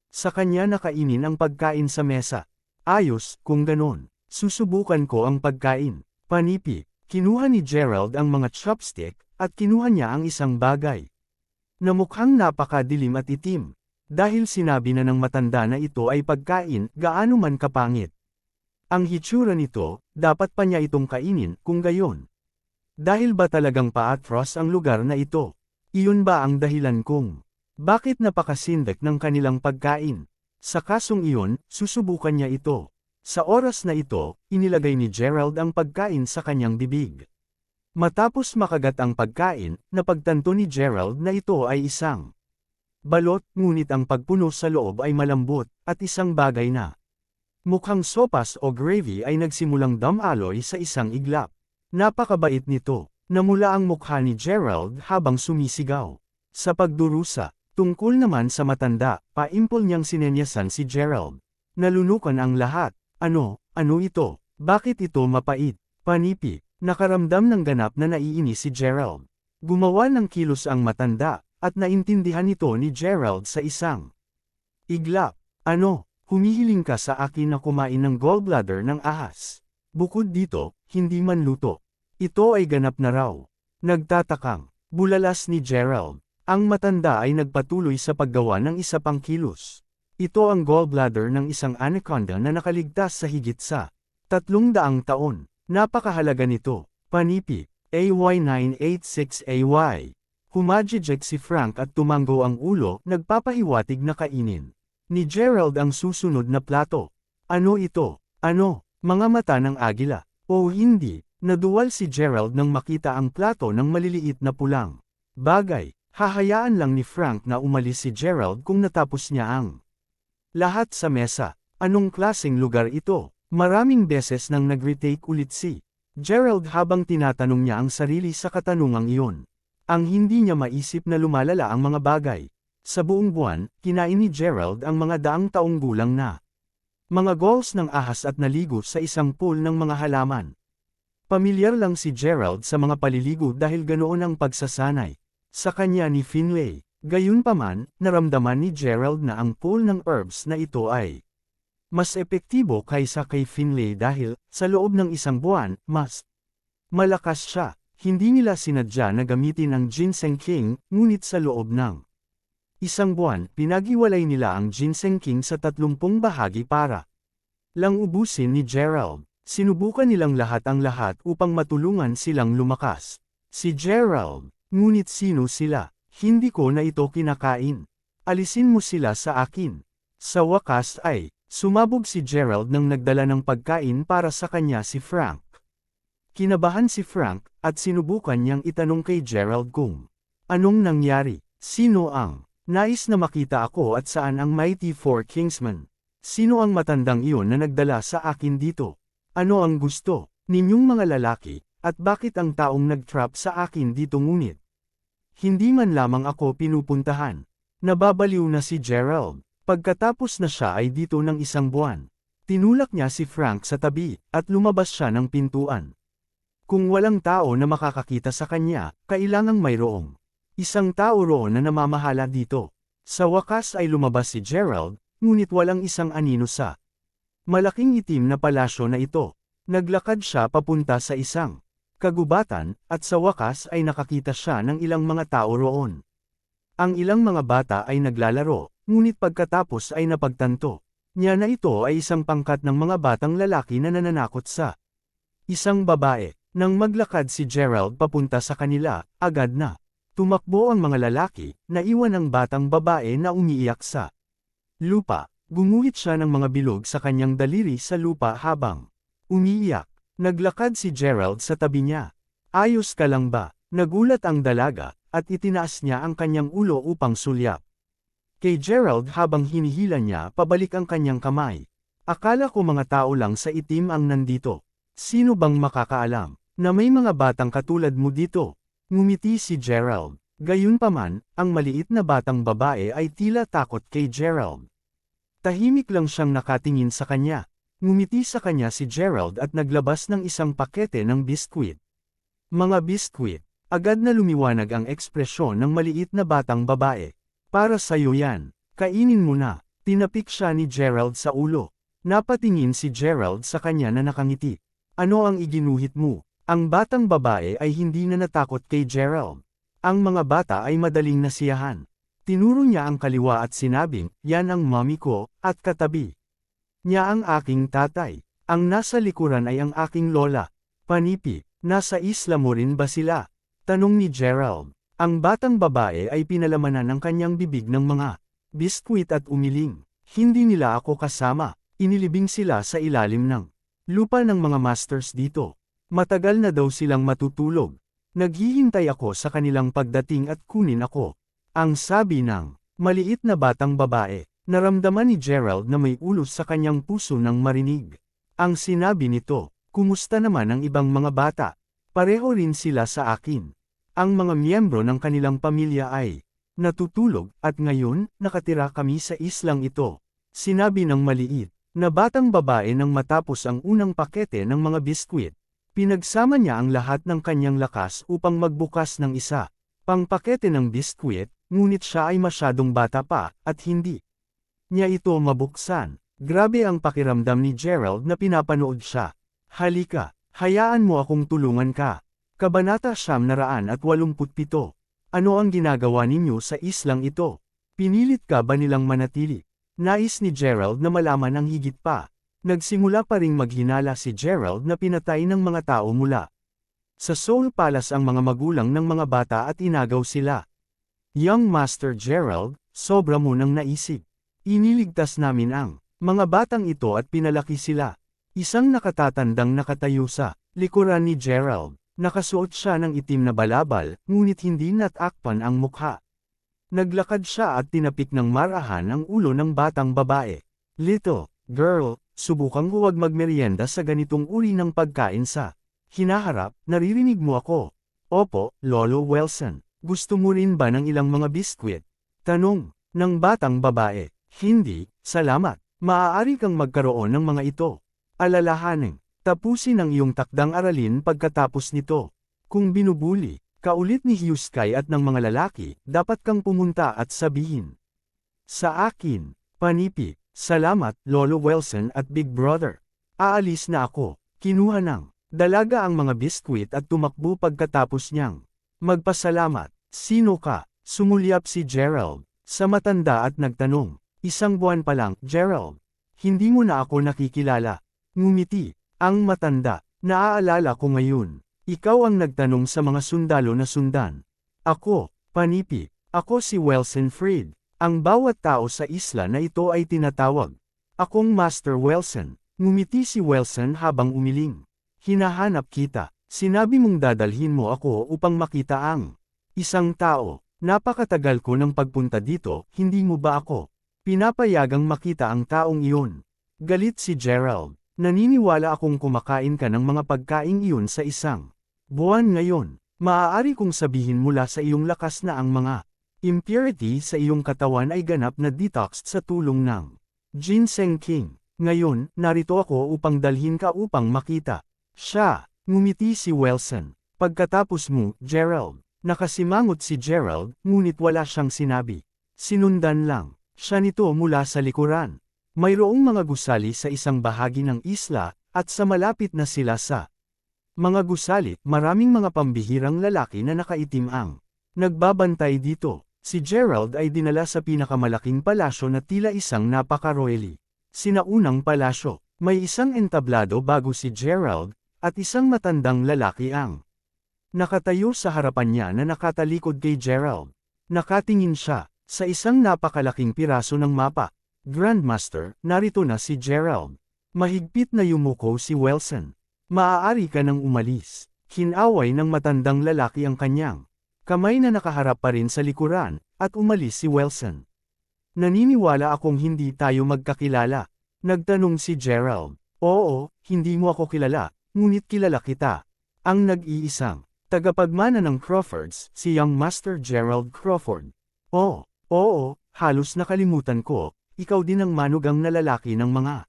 sa kanya na kainin ang pagkain sa mesa. Ayos, kung ganon. Susubukan ko ang pagkain. Panipi, kinuha ni Gerald ang mga chopstick, at kinuha niya ang isang bagay na mukhang napakadilim at itim. Dahil sinabi na ng matanda na ito ay pagkain, gaano man kapangit ang hitsura nito, dapat pa niya itong kainin, kung gayon. Dahil ba talagang paatros ang lugar na ito? Iyon ba ang dahilan kung bakit napakasindak ng kanilang pagkain? Sa kasong iyon, susubukan niya ito. Sa oras na ito, inilagay ni Gerald ang pagkain sa kanyang bibig. Matapos makagat ang pagkain, napagtanto ni Gerald na ito ay isang balot, ngunit ang pagpuno sa loob ay malambot, at isang bagay na mukhang sopas o gravy ay nagsimulang damaloy sa isang iglap. Napakabait nito. Namula ang mukha ni Gerald habang sumisigaw. Sa pagdurusa, tungkol naman sa matanda, paimpol niyang sinenyasan si Gerald. Nalunukan ang lahat. Ano ito? Bakit ito mapait? Panipi, Nakaramdam ng ganap na naiinis si Gerald. Gumawa ng kilos ang matanda, at naintindihan ito ni Gerald sa isang iglap. Ano, humihiling ka sa akin na kumain ng gallbladder ng ahas. Bukod dito, hindi man luto. Ito ay ganap na raw. Nagtatakang, bulalas ni Gerald. Ang matanda ay nagpatuloy sa paggawa ng isa pang kilos. Ito ang gallbladder ng isang anaconda na nakaligtas sa higit sa 300 taon. Napakahalaga nito. Panipi, AY986AY. Humajijek si Frank at tumango ang ulo, nagpapahiwatig na kainin ni Gerald ang susunod na plato. Ano ito? Ano? Mga mata ng agila. O hindi, naduwal si Gerald nang makita ang plato ng maliliit na pulang bagay. Hahayaan lang ni Frank na umalis si Gerald kung natapos niya ang lahat sa mesa. Anong klaseng lugar ito? Maraming beses nang nag-retake ulit si Gerald habang tinatanong niya ang sarili sa katanungang iyon. Ang hindi niya maisip na lumalala ang mga bagay. Sa buong buwan, kinain ni Gerald ang mga daang taong gulang na mga galls ng ahas at naligo sa isang pool ng mga halaman. Pamilyar lang si Gerald sa mga paliligo dahil ganoon ang pagsasanay sa kanya ni Finlay. Gayunpaman, naramdaman ni Gerald na ang pool ng herbs na ito ay mas epektibo kaysa kay Finlay dahil, sa loob ng isang buwan, mas malakas siya. Hindi nila sinadya na gamitin ang ginseng king, ngunit sa loob ng isang buwan, pinag-iwalay nila ang ginseng king sa 30 bahagi para lang ubusin ni Gerald. Sinubukan nilang lahat ang lahat upang matulungan silang lumakas. Si Gerald, ngunit sino sila? Hindi ko na ito kinakain. Alisin mo sila sa akin. Sa wakas ay, sumabog si Gerald nang nagdala ng pagkain para sa kanya si Frank. Kinabahan si Frank, at sinubukan niyang itanong kay Gerald kung anong nangyari, sino ang nais na makita ako at saan ang Mighty Four Kingsmen. Sino ang matandang iyon na nagdala sa akin dito? Ano ang gusto ninyong mga lalaki, at bakit ang taong nag-trap sa akin dito ngunit hindi man lamang ako pinupuntahan? Nababaliw na si Gerald. Pagkatapos na siya ay dito ng isang buwan. Tinulak niya si Frank sa tabi, at lumabas siya ng pintuan. Kung walang tao na makakakita sa kanya, kailangang mayroong isang tao roon na namamahala dito. Sa wakas ay lumabas si Gerald, ngunit walang isang anino sa malaking itim na palasyo na ito. Naglakad siya papunta sa isang kagubatan, at sa wakas ay nakakita siya ng ilang mga tao roon. Ang ilang mga bata ay naglalaro, ngunit pagkatapos ay napagtanto niya na ito ay isang pangkat ng mga batang lalaki na nananakot sa isang babae. Nang maglakad si Gerald papunta sa kanila, agad na tumakbo ang mga lalaki, naiwan ang batang babae na umiiyak sa lupa. Gumuhit siya ng mga bilog sa kanyang daliri sa lupa habang umiiyak. Naglakad si Gerald sa tabi niya. Ayos ka lang ba? Nagulat ang dalaga, at itinaas niya ang kanyang ulo upang sulyap kay Gerald habang hinihila niya pabalik ang kanyang kamay. Akala ko mga tao lang sa itim ang nandito. Sino bang makakaalam na may mga batang katulad mo dito? Ngumiti si Gerald. Gayunpaman, ang maliit na batang babae ay tila takot kay Gerald. Tahimik lang siyang nakatingin sa kanya. Ngumiti sa kanya si Gerald at naglabas ng isang pakete ng biskwit. Mga biskwit. Agad na lumiwanag ang ekspresyon ng maliit na batang babae. Para sa'yo yan. Kainin mo na. Tinapik siya ni Gerald sa ulo. Napatingin si Gerald sa kanya na nakangiti. Ano ang iginuhit mo? Ang batang babae ay hindi na natakot kay Gerald. Ang mga bata ay madaling nasiyahan. Tinuro niya ang kaliwa at sinabing, yan ang mommy ko, at katabi niya ang aking tatay. Ang nasa likuran ay ang aking lola. Panipi, nasa isla mo rin ba sila? Tanong ni Gerald. Ang batang babae ay pinalamanan ng kanyang bibig ng mga biskwit at umiling. Hindi nila ako kasama. Inilibing sila sa ilalim ng lupa ng mga masters dito. Matagal na daw silang matutulog. Naghihintay ako sa kanilang pagdating at kunin ako. Ang sabi ng maliit na batang babae. Naramdaman ni Gerald na may ulos sa kanyang puso nang marinig ang sinabi nito. Kumusta naman ang ibang mga bata? Pareho rin sila sa akin. Ang mga miyembro ng kanilang pamilya ay natutulog, at ngayon, nakatira kami sa islang ito. Sinabi ng maliit na batang babae nang matapos ang unang pakete ng mga biskwit. Pinagsama niya ang lahat ng kanyang lakas upang magbukas ng isa pang pakete ng biskwit, ngunit siya ay masyadong bata pa, at hindi niya ito mabuksan. Grabe ang pakiramdam ni Gerald na pinapanood siya. Halika, hayaan mo akong tulungan ka. Kabanata 987. Ano ang ginagawa ninyo sa islang ito? Pinilit ka ba nilang manatili? Nais ni Gerald na malaman ang higit pa. Nagsimula pa ring maghinala si Gerald na pinatay ng mga tao mula sa Soul Palace ang mga magulang ng mga bata at inagaw sila. Young Master Gerald, sobra mo nang naisip. Iniligtas namin ang mga batang ito at pinalaki sila. Isang nakatatandang nakatayo sa likuran ni Gerald. Nakasuot siya ng itim na balabal, ngunit hindi natakpan ang mukha. Naglakad siya at tinapik ng marahan ang ulo ng batang babae. Little girl, subukang huwag magmeryenda sa ganitong uri ng pagkain sa hinaharap. Naririnig mo ako? Opo, Lolo Wilson. Gusto mo rin ba ng ilang mga biskwit? Tanong ng batang babae. Hindi, salamat. Maaari kang magkaroon ng mga ito. Alalahanin, tapusin ang iyong takdang aralin pagkatapos nito. Kung binubuli ka ulit ni Hyusuke at ng mga lalaki, dapat kang pumunta at sabihin sa akin, panipi, salamat, Lolo Wilson at Big Brother. Aalis na ako. Kinuha ng dalaga ang mga biskwit at tumakbo pagkatapos niyang magpasalamat. Sino ka? Sumulyap si Gerald sa matanda at nagtanong. Isang buwan pa lang, Gerald. Hindi mo na ako nakikilala. Ngumiti ang matanda. Naaalala ko ngayon. Ikaw ang nagtanong sa mga sundalo na sundan. Ako, panipi. Ako si Wilson Fried. Ang bawat tao sa isla na ito ay tinatawag akong Master Wilson. Ngumiti si Wilson habang umiling. Hinahanap kita. Sinabi mong dadalhin mo ako upang makita ang isang tao. Napakatagal ko ng pagpunta dito, hindi mo ba ako pinapayagang makita ang taong iyon? Galit si Gerald. Naniniwala akong kumakain ka ng mga pagkaing iyon sa isang buwan ngayon. Maaari kong sabihin mula sa iyong lakas na ang mga impurity sa iyong katawan ay ganap na detoxed sa tulong ng Ginseng King. Ngayon, narito ako upang dalhin ka upang makita siya. Ngumiti si Wilson. Pagkatapos mo, Gerald. Nakasimangot si Gerald, ngunit wala siyang sinabi. Sinundan lang siya nito mula sa likuran. Mayroong mga gusali sa isang bahagi ng isla, at sa malapit na sila sa mga gusali, maraming mga pambihirang lalaki na nakaitim ang nagbabantay dito. Si Gerald ay dinala sa pinakamalaking palasyo na tila isang napaka-royally sinaunang palasyo. May isang entablado bago si Gerald, at isang matandang lalaki ang nakatayo sa harapan niya na nakatalikod kay Gerald. Nakatingin siya sa isang napakalaking piraso ng mapa. Grandmaster, narito na si Gerald. Mahigpit na yumuko si Wilson. Maaari ka nang umalis. Hinaway ng matandang lalaki ang kanyang kamay na nakaharap pa rin sa likuran, at umalis si Wilson. Naniniwala akong hindi tayo magkakilala. Nagtanong si Gerald. Oo, hindi mo ako kilala, ngunit kilala kita. Ang nag-iisang tagapagmana ng Crawfords, si Young Master Gerald Crawford. Oo, halos nakalimutan ko. Ikaw din ang manugang na lalaki ng mga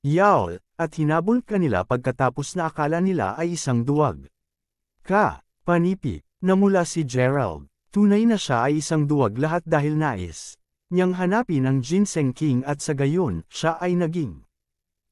yawl, at hinabol ka nila pagkatapos na akala nila ay isang duwag. Panipi, namula si Gerald. Tunay na siya ay isang duwag lahat dahil nais niyang hanapin ang Ginseng King at sa gayon, siya ay naging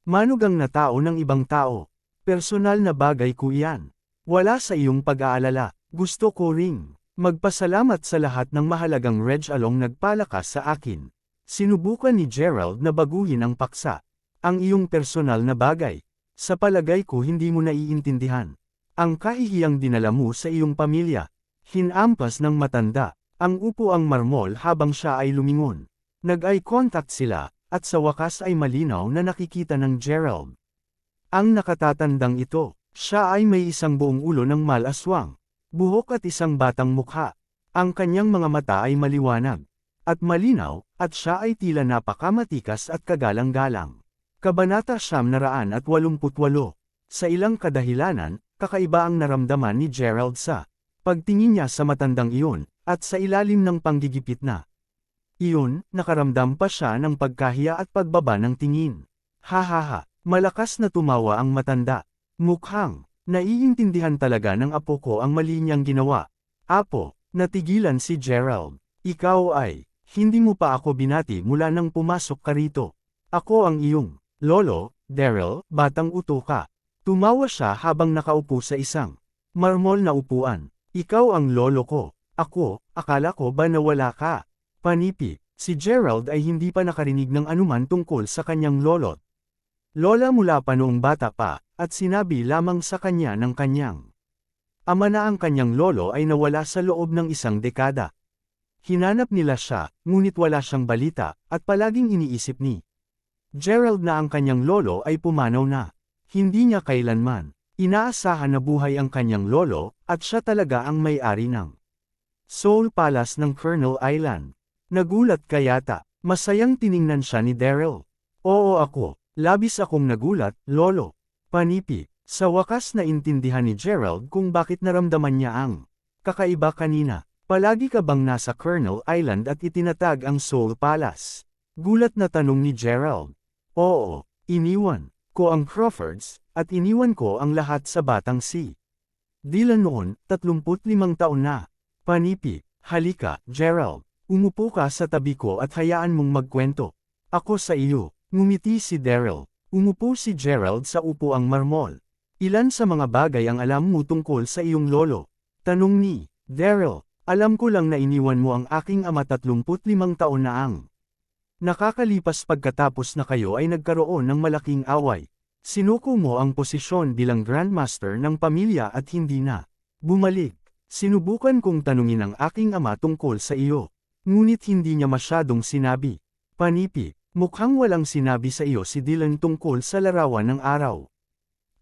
manugang na tao ng ibang tao. Personal na bagay ko iyan. Wala sa iyong pag-aalala. Gusto ko ring magpasalamat sa lahat ng mahalagang Reg Along nagpalakas sa akin. Sinubukan ni Gerald na baguhin ang paksa. Ang iyong personal na bagay. Sa palagay ko hindi mo naiintindihan ang kahihiyang dinala mo sa iyong pamilya. Hinampas ng matanda. Ang upo ang marmol habang siya ay lumingon. Nag-eye contact sila, at sa wakas ay malinaw na nakikita ng Gerald ang nakatatandang ito. Siya ay may isang buong ulo ng malaswang buhok at isang batang mukha. Ang kanyang mga mata ay maliwanag at malinaw, at siya ay tila napakamatikas at kagalang-galang. Kabanata 988. Sa ilang kadahilanan, kakaiba ang naramdaman ni Gerald sa pagtingin niya sa matandang iyon, at sa ilalim ng panggigipit na iyon, nakaramdam pa siya ng pagkahiya at pagbaba ng tingin. Hahaha, malakas na tumawa ang matanda. Mukhang Naiintindihan talaga ng apo ko ang mali niyang ginawa. Apo, natigilan si Gerald. Ikaw ay, hindi mo pa ako binati mula nang pumasok ka rito. Ako ang iyong lolo, Daryl, batang uto ka. Tumawa siya habang nakaupo sa isang marmol na upuan. Ikaw ang lolo ko. Ako, akala ko ba nawala ka? Panipi, si Gerald ay hindi pa nakarinig ng anuman tungkol sa kanyang lolo't lola mula pa noong bata pa, at sinabi lamang sa kanya ng kanyang ama na ang kanyang lolo ay nawala sa loob ng isang dekada. Hinanap nila siya, ngunit wala siyang balita, at palaging iniisip ni Gerald na ang kanyang lolo ay pumanaw na. Hindi niya kailanman inaasahan na buhay ang kanyang lolo, at siya talaga ang may-ari ng Soul Palace ng Colonel Island. Nagulat ka yata. Masayang tiningnan siya ni Daryl. Oo ako. Labis akong nagulat, lolo. Panipi. Sa wakas na intindihan ni Gerald kung bakit naramdaman niya ang kakaiba kanina. Palagi ka bang nasa Colonel Island at itinatag ang Soul Palace? Gulat na tanong ni Gerald. Oo, iniwan ko ang Crawfords, at iniwan ko ang lahat sa batang si Dylan noon, 35 taon na. Panipi. Halika, Gerald. Umupo ka sa tabi ko at hayaan mong magkwento. Ako sa iyo. Ngumiti si Daryl. Umupo si Gerald sa upuang marmol. Ilan sa mga bagay ang alam mo tungkol sa iyong lolo? Tanong ni Daryl. Alam ko lang na iniwan mo ang aking ama 35 taon na ang nakakalipas pagkatapos na kayo ay nagkaroon ng malaking away. Sinuko mo ang posisyon bilang Grandmaster ng pamilya at hindi na bumalik. Sinubukan kong tanungin ang aking ama tungkol sa iyo. Ngunit hindi niya masyadong sinabi. Panipi. Mukhang walang sinabi sa iyo si Dylan tungkol sa larawan ng araw.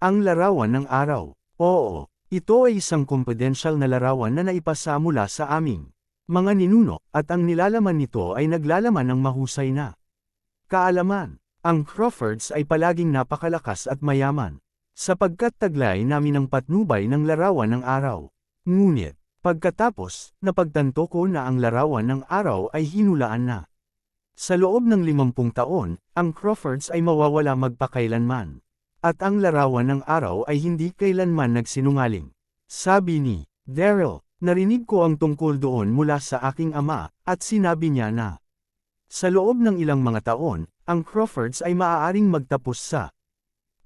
Ang larawan ng araw. Oo, ito ay isang confidential na larawan na naipasa mula sa aming mga ninuno, at ang nilalaman nito ay naglalaman ng mahusay na kaalaman. Ang Crawfords ay palaging napakalakas at mayaman, sapagkat taglay namin ang patnubay ng larawan ng araw. Ngunit, pagkatapos, napagtanto ko na ang larawan ng araw ay hinulaan na. Sa loob ng 50 taon, ang Crawfords ay mawawala magpakailanman. At ang larawan ng araw ay hindi kailanman nagsinungaling. Sabi ni Daryl, narinig ko ang tungkol doon mula sa aking ama, at sinabi niya na sa loob ng ilang mga taon, ang Crawfords ay maaaring magtapos sa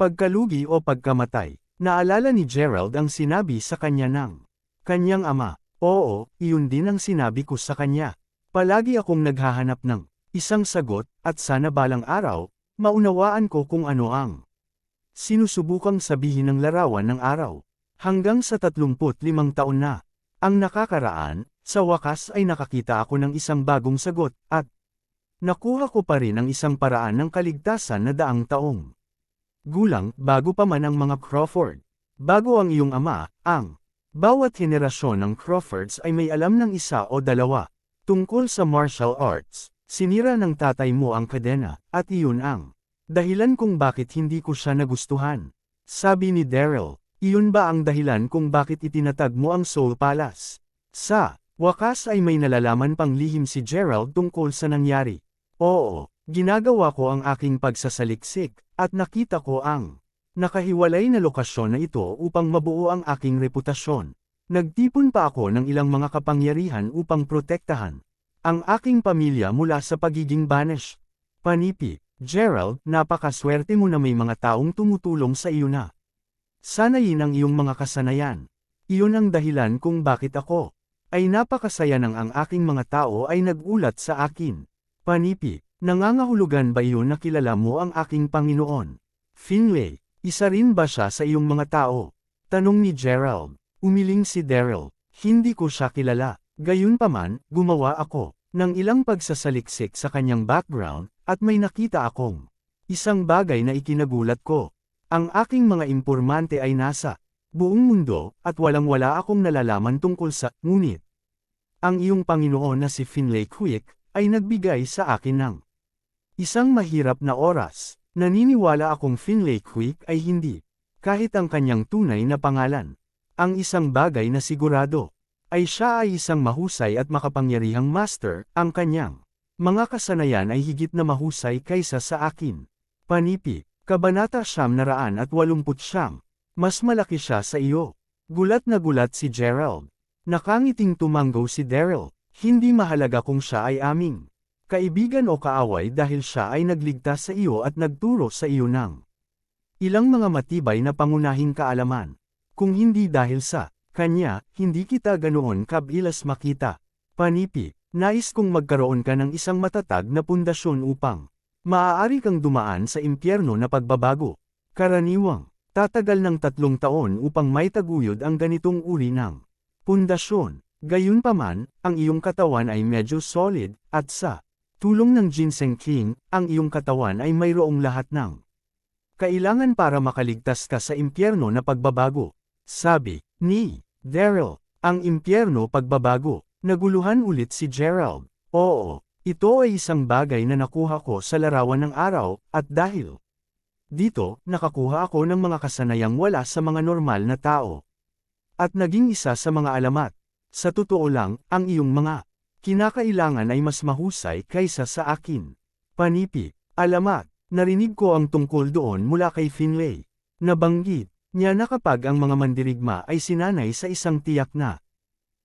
pagkalugi o pagkamatay. Naalala ni Gerald ang sinabi sa kanya ng kanyang ama. Oo, iyon din ang sinabi ko sa kanya. Palagi akong naghahanap ng isang sagot, at sana balang araw, maunawaan ko kung ano ang sinusubukang sabihin ng larawan ng araw. Hanggang sa 35 taon na ang nakakaraan, sa wakas ay nakakita ako ng isang bagong sagot, at nakuha ko pa rin ang isang paraan ng kaligtasan na daang taong gulang bago pa man ang mga Crawford. Bago ang iyong ama, ang bawat henerasyon ng Crawfords ay may alam ng isa o dalawa tungkol sa martial arts. Sinira ng tatay mo ang kadena, at iyon ang dahilan kung bakit hindi ko siya nagustuhan. Sabi ni Daryl, iyon ba ang dahilan kung bakit itinatag mo ang Soul Palace? Sa wakas ay may nalalaman pang lihim si Gerald tungkol sa nangyari. Oo, ginagawa ko ang aking pagsasaliksik, at nakita ko ang nakahiwalay na lokasyon na ito upang mabuo ang aking reputasyon. Nagtipon pa ako ng ilang mga kapangyarihan upang protektahan ang aking pamilya mula sa pagiging banished. Panipi, Gerald, napakaswerte mo na may mga taong tumutulong sa iyo na sanayin ang iyong mga kasanayan. Iyon ang dahilan kung bakit ako ay napakasaya nang ang aking mga tao ay nagulat sa akin. Panipi, nangangahulugan ba iyon na kilala mo ang aking Panginoon? Finlay, isa rin ba siya sa iyong mga tao? Tanong ni Gerald. Umiling si Daryl. Hindi ko siya kilala. Gayunpaman, gumawa ako ng ilang pagsasaliksik sa kanyang background, at may nakita akong isang bagay na ikinagulat ko. Ang aking mga impormante ay nasa buong mundo, at walang-wala akong nalalaman tungkol sa, ngunit ang iyong Panginoon na si Finlay Quick, ay nagbigay sa akin ng isang mahirap na oras. Naniniwala akong Finlay Quick ay hindi, kahit ang kanyang tunay na pangalan, ang isang bagay na sigurado ay siya ay isang mahusay at makapangyarihang master, ang kanyang mga kasanayan ay higit na mahusay kaysa sa akin. Panipi, Kabanata 989. Mas malaki siya sa iyo. Gulat na gulat si Gerald. Nakangiting tumanggo si Daryl. Hindi mahalaga kung siya ay aming kaibigan o kaaway dahil siya ay nagligtas sa iyo at nagturo sa iyo ng ilang mga matibay na pangunahing kaalaman. Kung hindi dahil sa kanya, hindi kita ganoon kabilas makita. Panipi, nais kong magkaroon ka ng isang matatag na pundasyon upang maaari kang dumaan sa impyerno na pagbabago. Karaniwang tatagal ng 3 taon upang may taguyod ang ganitong uri ng pundasyon. Gayunpaman, ang iyong katawan ay medyo solid, at sa tulong ng Ginseng King, ang iyong katawan ay mayroong lahat ng kailangan para makaligtas ka sa impyerno na pagbabago. Sabi ni Daryl, ang impyerno pagbabago. Naguluhan ulit si Gerald. Oo, ito ay isang bagay na nakuha ko sa larawan ng araw, at dahil dito, nakakuha ako ng mga kasanayang wala sa mga normal na tao. At naging isa sa mga alamat. Sa totoo lang, ang iyong mga kinakailangan ay mas mahusay kaysa sa akin. Panipi, alamat, narinig ko ang tungkol doon mula kay Finlay. Nabanggit niya na kapag ang mga mandirigma ay sinanay sa isang tiyak na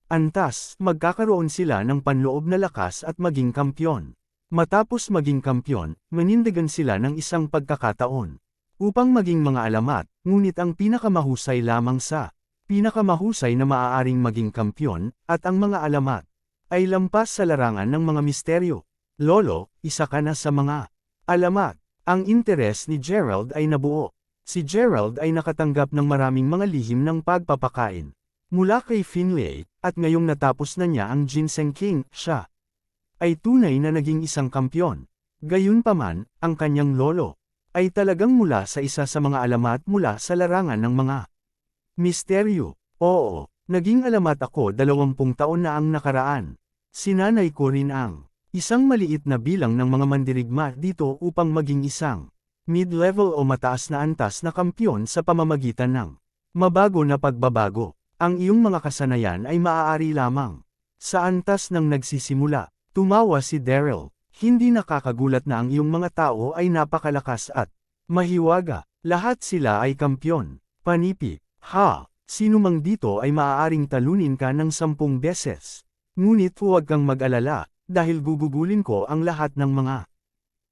antas, magkakaroon sila ng panloob na lakas at maging kampyon. Matapos maging kampyon, manindigan sila ng isang pagkakataon upang maging mga alamat, ngunit ang pinakamahusay lamang sa pinakamahusay na maaaring maging kampyon, at ang mga alamat ay lampas sa larangan ng mga misteryo. Lolo, isa ka na sa mga alamat. Ang interes ni Gerald ay nabuo. Si Gerald ay nakatanggap ng maraming mga lihim ng pagpapakain mula kay Finlay, at ngayong natapos na niya ang Ginseng King, siya ay tunay na naging isang kampyon. Gayunpaman, ang kanyang lolo ay talagang mula sa isa sa mga alamat mula sa larangan ng mga misteryo. Oo, naging alamat ako 20 taon na ang nakaraan. Sinanay ko rin ang isang maliit na bilang ng mga mandirigma dito upang maging isang mid-level o mataas na antas na kampyon sa pamamagitan ng mabago na pagbabago. Ang iyong mga kasanayan ay maaari lamang sa antas ng nagsisimula. Tumawa si Daryl. Hindi nakakagulat na ang iyong mga tao ay napakalakas at mahiwaga. Lahat sila ay kampyon. Panipi. Ha, sino mang dito ay maaaring talunin ka ng 10 beses. Ngunit huwag kang mag-alala, dahil gugugulin ko ang lahat ng mga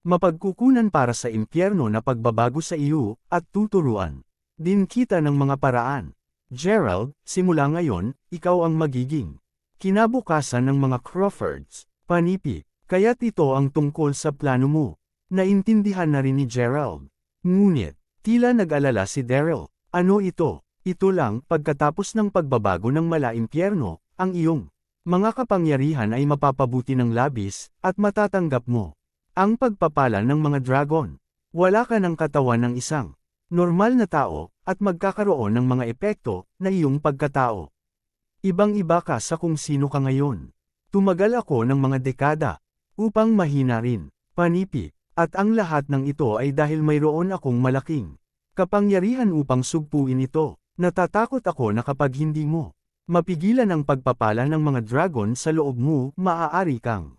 mapagkukunan para sa impyerno na pagbabago sa iyo, at tuturuan din kita ng mga paraan. Gerald, simula ngayon, ikaw ang magiging kinabukasan ng mga Crawfords. Panipi, kaya't ito ang tungkol sa plano mo. Naintindihan na rin ni Gerald. Ngunit, tila nag-alala si Daryl. Ano ito? Ito lang, pagkatapos ng pagbabago ng mala-impyerno, ang iyong mga kapangyarihan ay mapapabuti ng labis, at matatanggap mo ang pagpapala ng mga dragon. Wala ka ng katawan ng isang normal na tao, at magkakaroon ng mga epekto na iyong pagkatao. Ibang-iba ka sa kung sino ka ngayon. Tumagal ako ng mga dekada upang mahina rin. Panipi, at ang lahat ng ito ay dahil mayroon akong malaking kapangyarihan upang sugpuin ito. Natatakot ako na kapag hindi mo mapigilan ang pagpapala ng mga dragon sa loob mo, maaari kang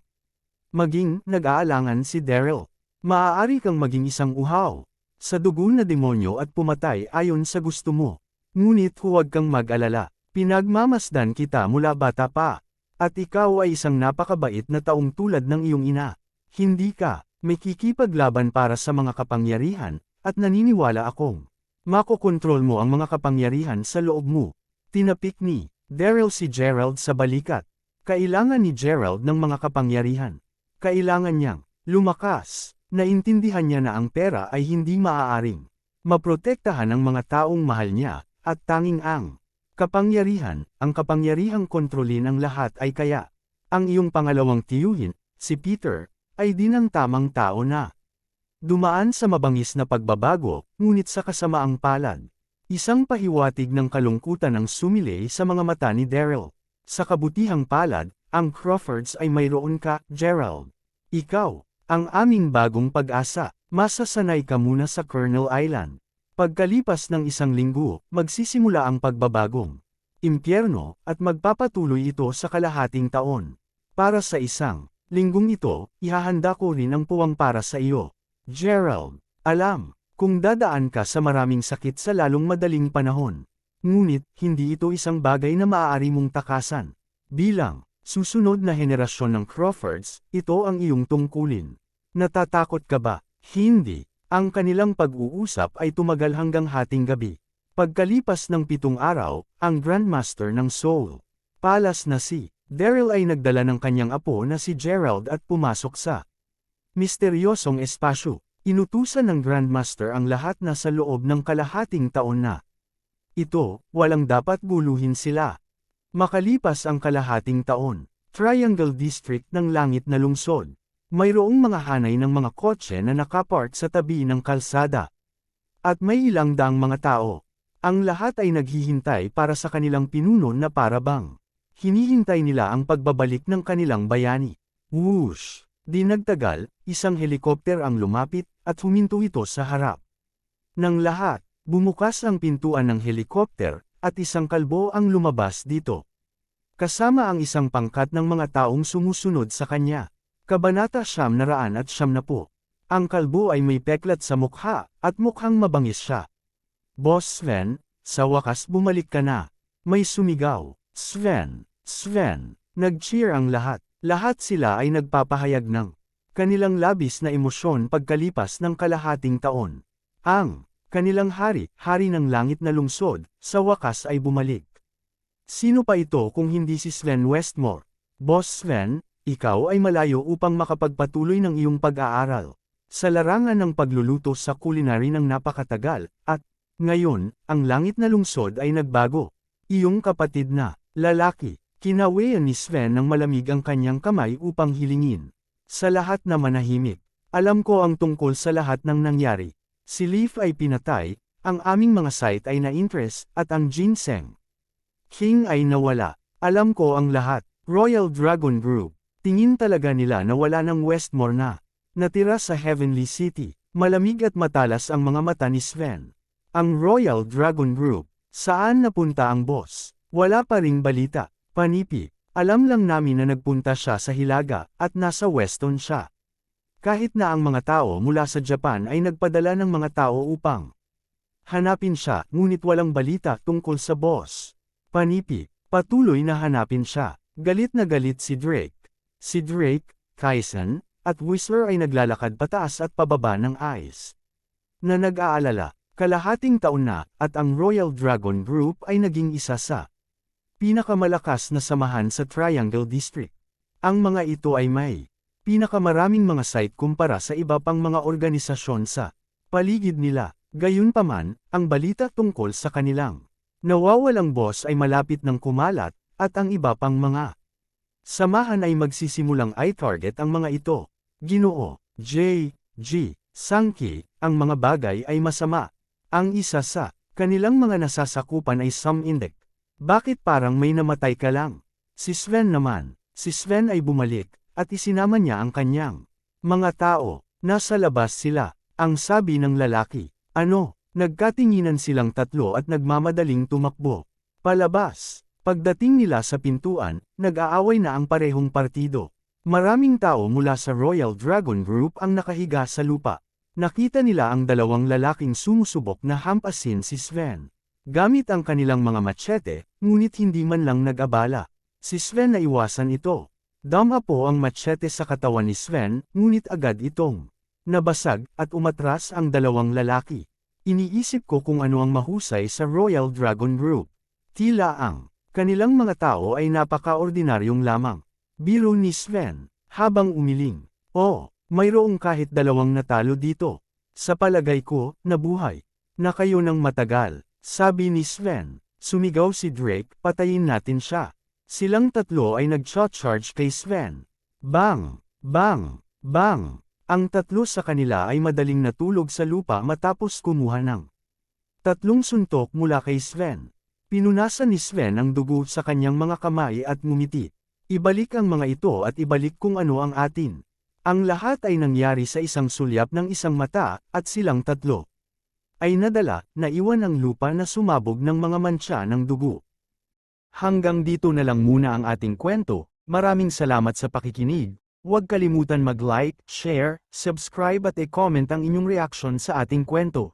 maging nag-aalangan si Daryl. Maaari kang maging isang uhaw sa dugo na demonyo at pumatay ayon sa gusto mo. Ngunit huwag kang mag-alala. Pinagmamasdan kita mula bata pa. At ikaw ay isang napakabait na taong tulad ng iyong ina. Hindi ka may kikipaglaban para sa mga kapangyarihan, at naniniwala akong makokontrol mo ang mga kapangyarihan sa loob mo. Tinapik ni Daryl si Gerald sa balikat. Kailangan ni Gerald ng mga kapangyarihan. Kailangan niyang lumakas. Naintindihan niya na ang pera ay hindi maaaring maprotektahan ang mga taong mahal niya, at tanging ang kapangyarihan, ang kapangyarihang kontrolin ang lahat ay kaya. Ang iyong pangalawang tiyuhin, si Peter, ay di ng tamang tao na dumaan sa mabangis na pagbabago, ngunit sa kasamaang palad. Isang pahiwatig ng kalungkutan ang sumilay sa mga mata ni Daryl. Sa kabutihang palad, ang Crawfords ay mayroon ka, Gerald. Ikaw, ang aming bagong pag-asa. Masasanay ka muna sa Colonel Island. Pagkalipas ng 1 linggo, magsisimula ang pagbabagong impyerno, at magpapatuloy ito sa kalahating taon. Para sa 1 linggong ito, ihahanda ko rin ang puwang para sa iyo. Gerald, alam Kung dadaan ka sa maraming sakit sa lalong madaling panahon. Ngunit, hindi ito isang bagay na maaari mong takasan. Bilang susunod na henerasyon ng Crawfords, ito ang iyong tungkulin. Natatakot ka ba? Hindi. Ang kanilang pag-uusap ay tumagal hanggang hating gabi. Pagkalipas ng 7 araw, ang Grandmaster ng Soul Palace na si Daryl ay nagdala ng kanyang apo na si Gerald at pumasok sa misteryosong espasyo. Inutusan ng Grandmaster ang lahat na sa loob ng kalahating taon na ito, walang dapat guluhin sila. Makalipas ang kalahating taon, Triangle District ng langit na lungsod. Mayroong mga hanay ng mga kotse na nakapark sa tabi ng kalsada. At may ilang daang mga tao. Ang lahat ay naghihintay para sa kanilang pinuno na parabang hinihintay nila ang pagbabalik ng kanilang bayani. Whoosh! Di nagtagal, isang helikopter ang lumapit at huminto ito sa harap ng lahat. Bumukas ang pintuan ng helikopter, at isang kalbo ang lumabas dito. Kasama ang isang pangkat ng mga taong sumusunod sa kanya. Kabanata 990. Ang kalbo ay may peklat sa mukha, at mukhang mabangis siya. Boss Sven, sa wakas bumalik ka na. May sumigaw. Sven, Sven. Nag-cheer ang lahat. Lahat sila ay nagpapahayag ng kanilang labis na emosyon pagkalipas ng kalahating taon. Ang kanilang hari ng langit na lungsod, sa wakas ay bumalik. Sino pa ito kung hindi si Sven Westmore? Boss Sven, ikaw ay malayo upang makapagpatuloy ng iyong pag-aaral sa larangan ng pagluluto sa culinary ng napakatagal, at ngayon, ang langit na lungsod ay nagbago. Iyong kapatid na lalaki, kinawayan ni Sven ng malamig ang kanyang kamay upang hilingin. Sa lahat na manahimik, alam ko ang tungkol sa lahat ng nangyari. Si Leaf ay pinatay, ang aming mga site ay na-interest, at ang Ginseng King ay nawala. Alam ko ang lahat. Royal Dragon Group. Tingin talaga nila na wala ng Westmore na natira sa Heavenly City. Malamig at matalas ang mga mata ni Sven. Ang Royal Dragon Group. Saan napunta ang boss? Wala pa ring balita. Panipi. Alam lang namin na nagpunta siya sa Hilaga, at nasa Weston siya. Kahit na ang mga tao mula sa Japan ay nagpadala ng mga tao upang hanapin siya, ngunit walang balita tungkol sa boss. Panipi, patuloy na hanapin siya. Galit na galit si Drake. Si Drake, Kaisen, at Whistler ay naglalakad pataas at pababa ng ice. Na nag-aalala, kalahating taon na, at ang Royal Dragon Group ay naging isa sa pinakamalakas na samahan sa Triangle District. Ang mga ito ay may pinakamaraming mga site kumpara sa iba pang mga organisasyon sa paligid nila. Gayunpaman, ang balita tungkol sa kanilang nawawalang boss ay malapit ng kumalat, at ang iba pang mga samahan ay magsisimulang i-target ang mga ito. Ginoo, J.G. Sankey, ang mga bagay ay masama. Ang isa sa kanilang mga nasasakupan ay Some Index. Bakit parang may namatay ka lang? Si Sven naman. Si Sven ay bumalik, at isinama niya ang kanyang mga tao. Nasa labas sila. Ang sabi ng lalaki. Ano? Nagkatinginan silang tatlo at nagmamadaling tumakbo palabas. Pagdating nila sa pintuan, nag-aaway na ang parehong partido. Maraming tao mula sa Royal Dragon Group ang nakahiga sa lupa. Nakita nila ang dalawang lalaking sumusubok na hampasin si Sven gamit ang kanilang mga machete, ngunit hindi man lang nag-abala. Si Sven na iwasan ito. Dama po ang machete sa katawan ni Sven, ngunit agad itong nabasag, at umatras ang dalawang lalaki. Iniisip ko kung ano ang mahusay sa Royal Dragon Group. Tila ang kanilang mga tao ay napaka-ordinaryong lamang. Biro ni Sven, habang umiling. Oh, mayroong kahit dalawang natalo dito. Sa palagay ko, nabuhay na kayo ng matagal, sabi ni Sven. Sumigaw si Drake, patayin natin siya. Silang tatlo ay nag-charge kay Sven. Bang! Bang! Bang! Ang tatlo sa kanila ay madaling natulog sa lupa matapos kumuha ng tatlong suntok mula kay Sven. Pinunasan ni Sven ang dugo sa kanyang mga kamay at ngumiti. Ibalik ang mga ito at ibalik kung ano ang atin. Ang lahat ay nangyari sa isang sulyap ng isang mata, at silang tatlo ay nadala, naiwan ang lupa na sumabog ng mga mantsa ng dugo. Hanggang dito na lang muna ang ating kwento. Maraming salamat sa pakikinig. Huwag kalimutan mag-like, share, subscribe at i-comment ang inyong reaksyon sa ating kwento.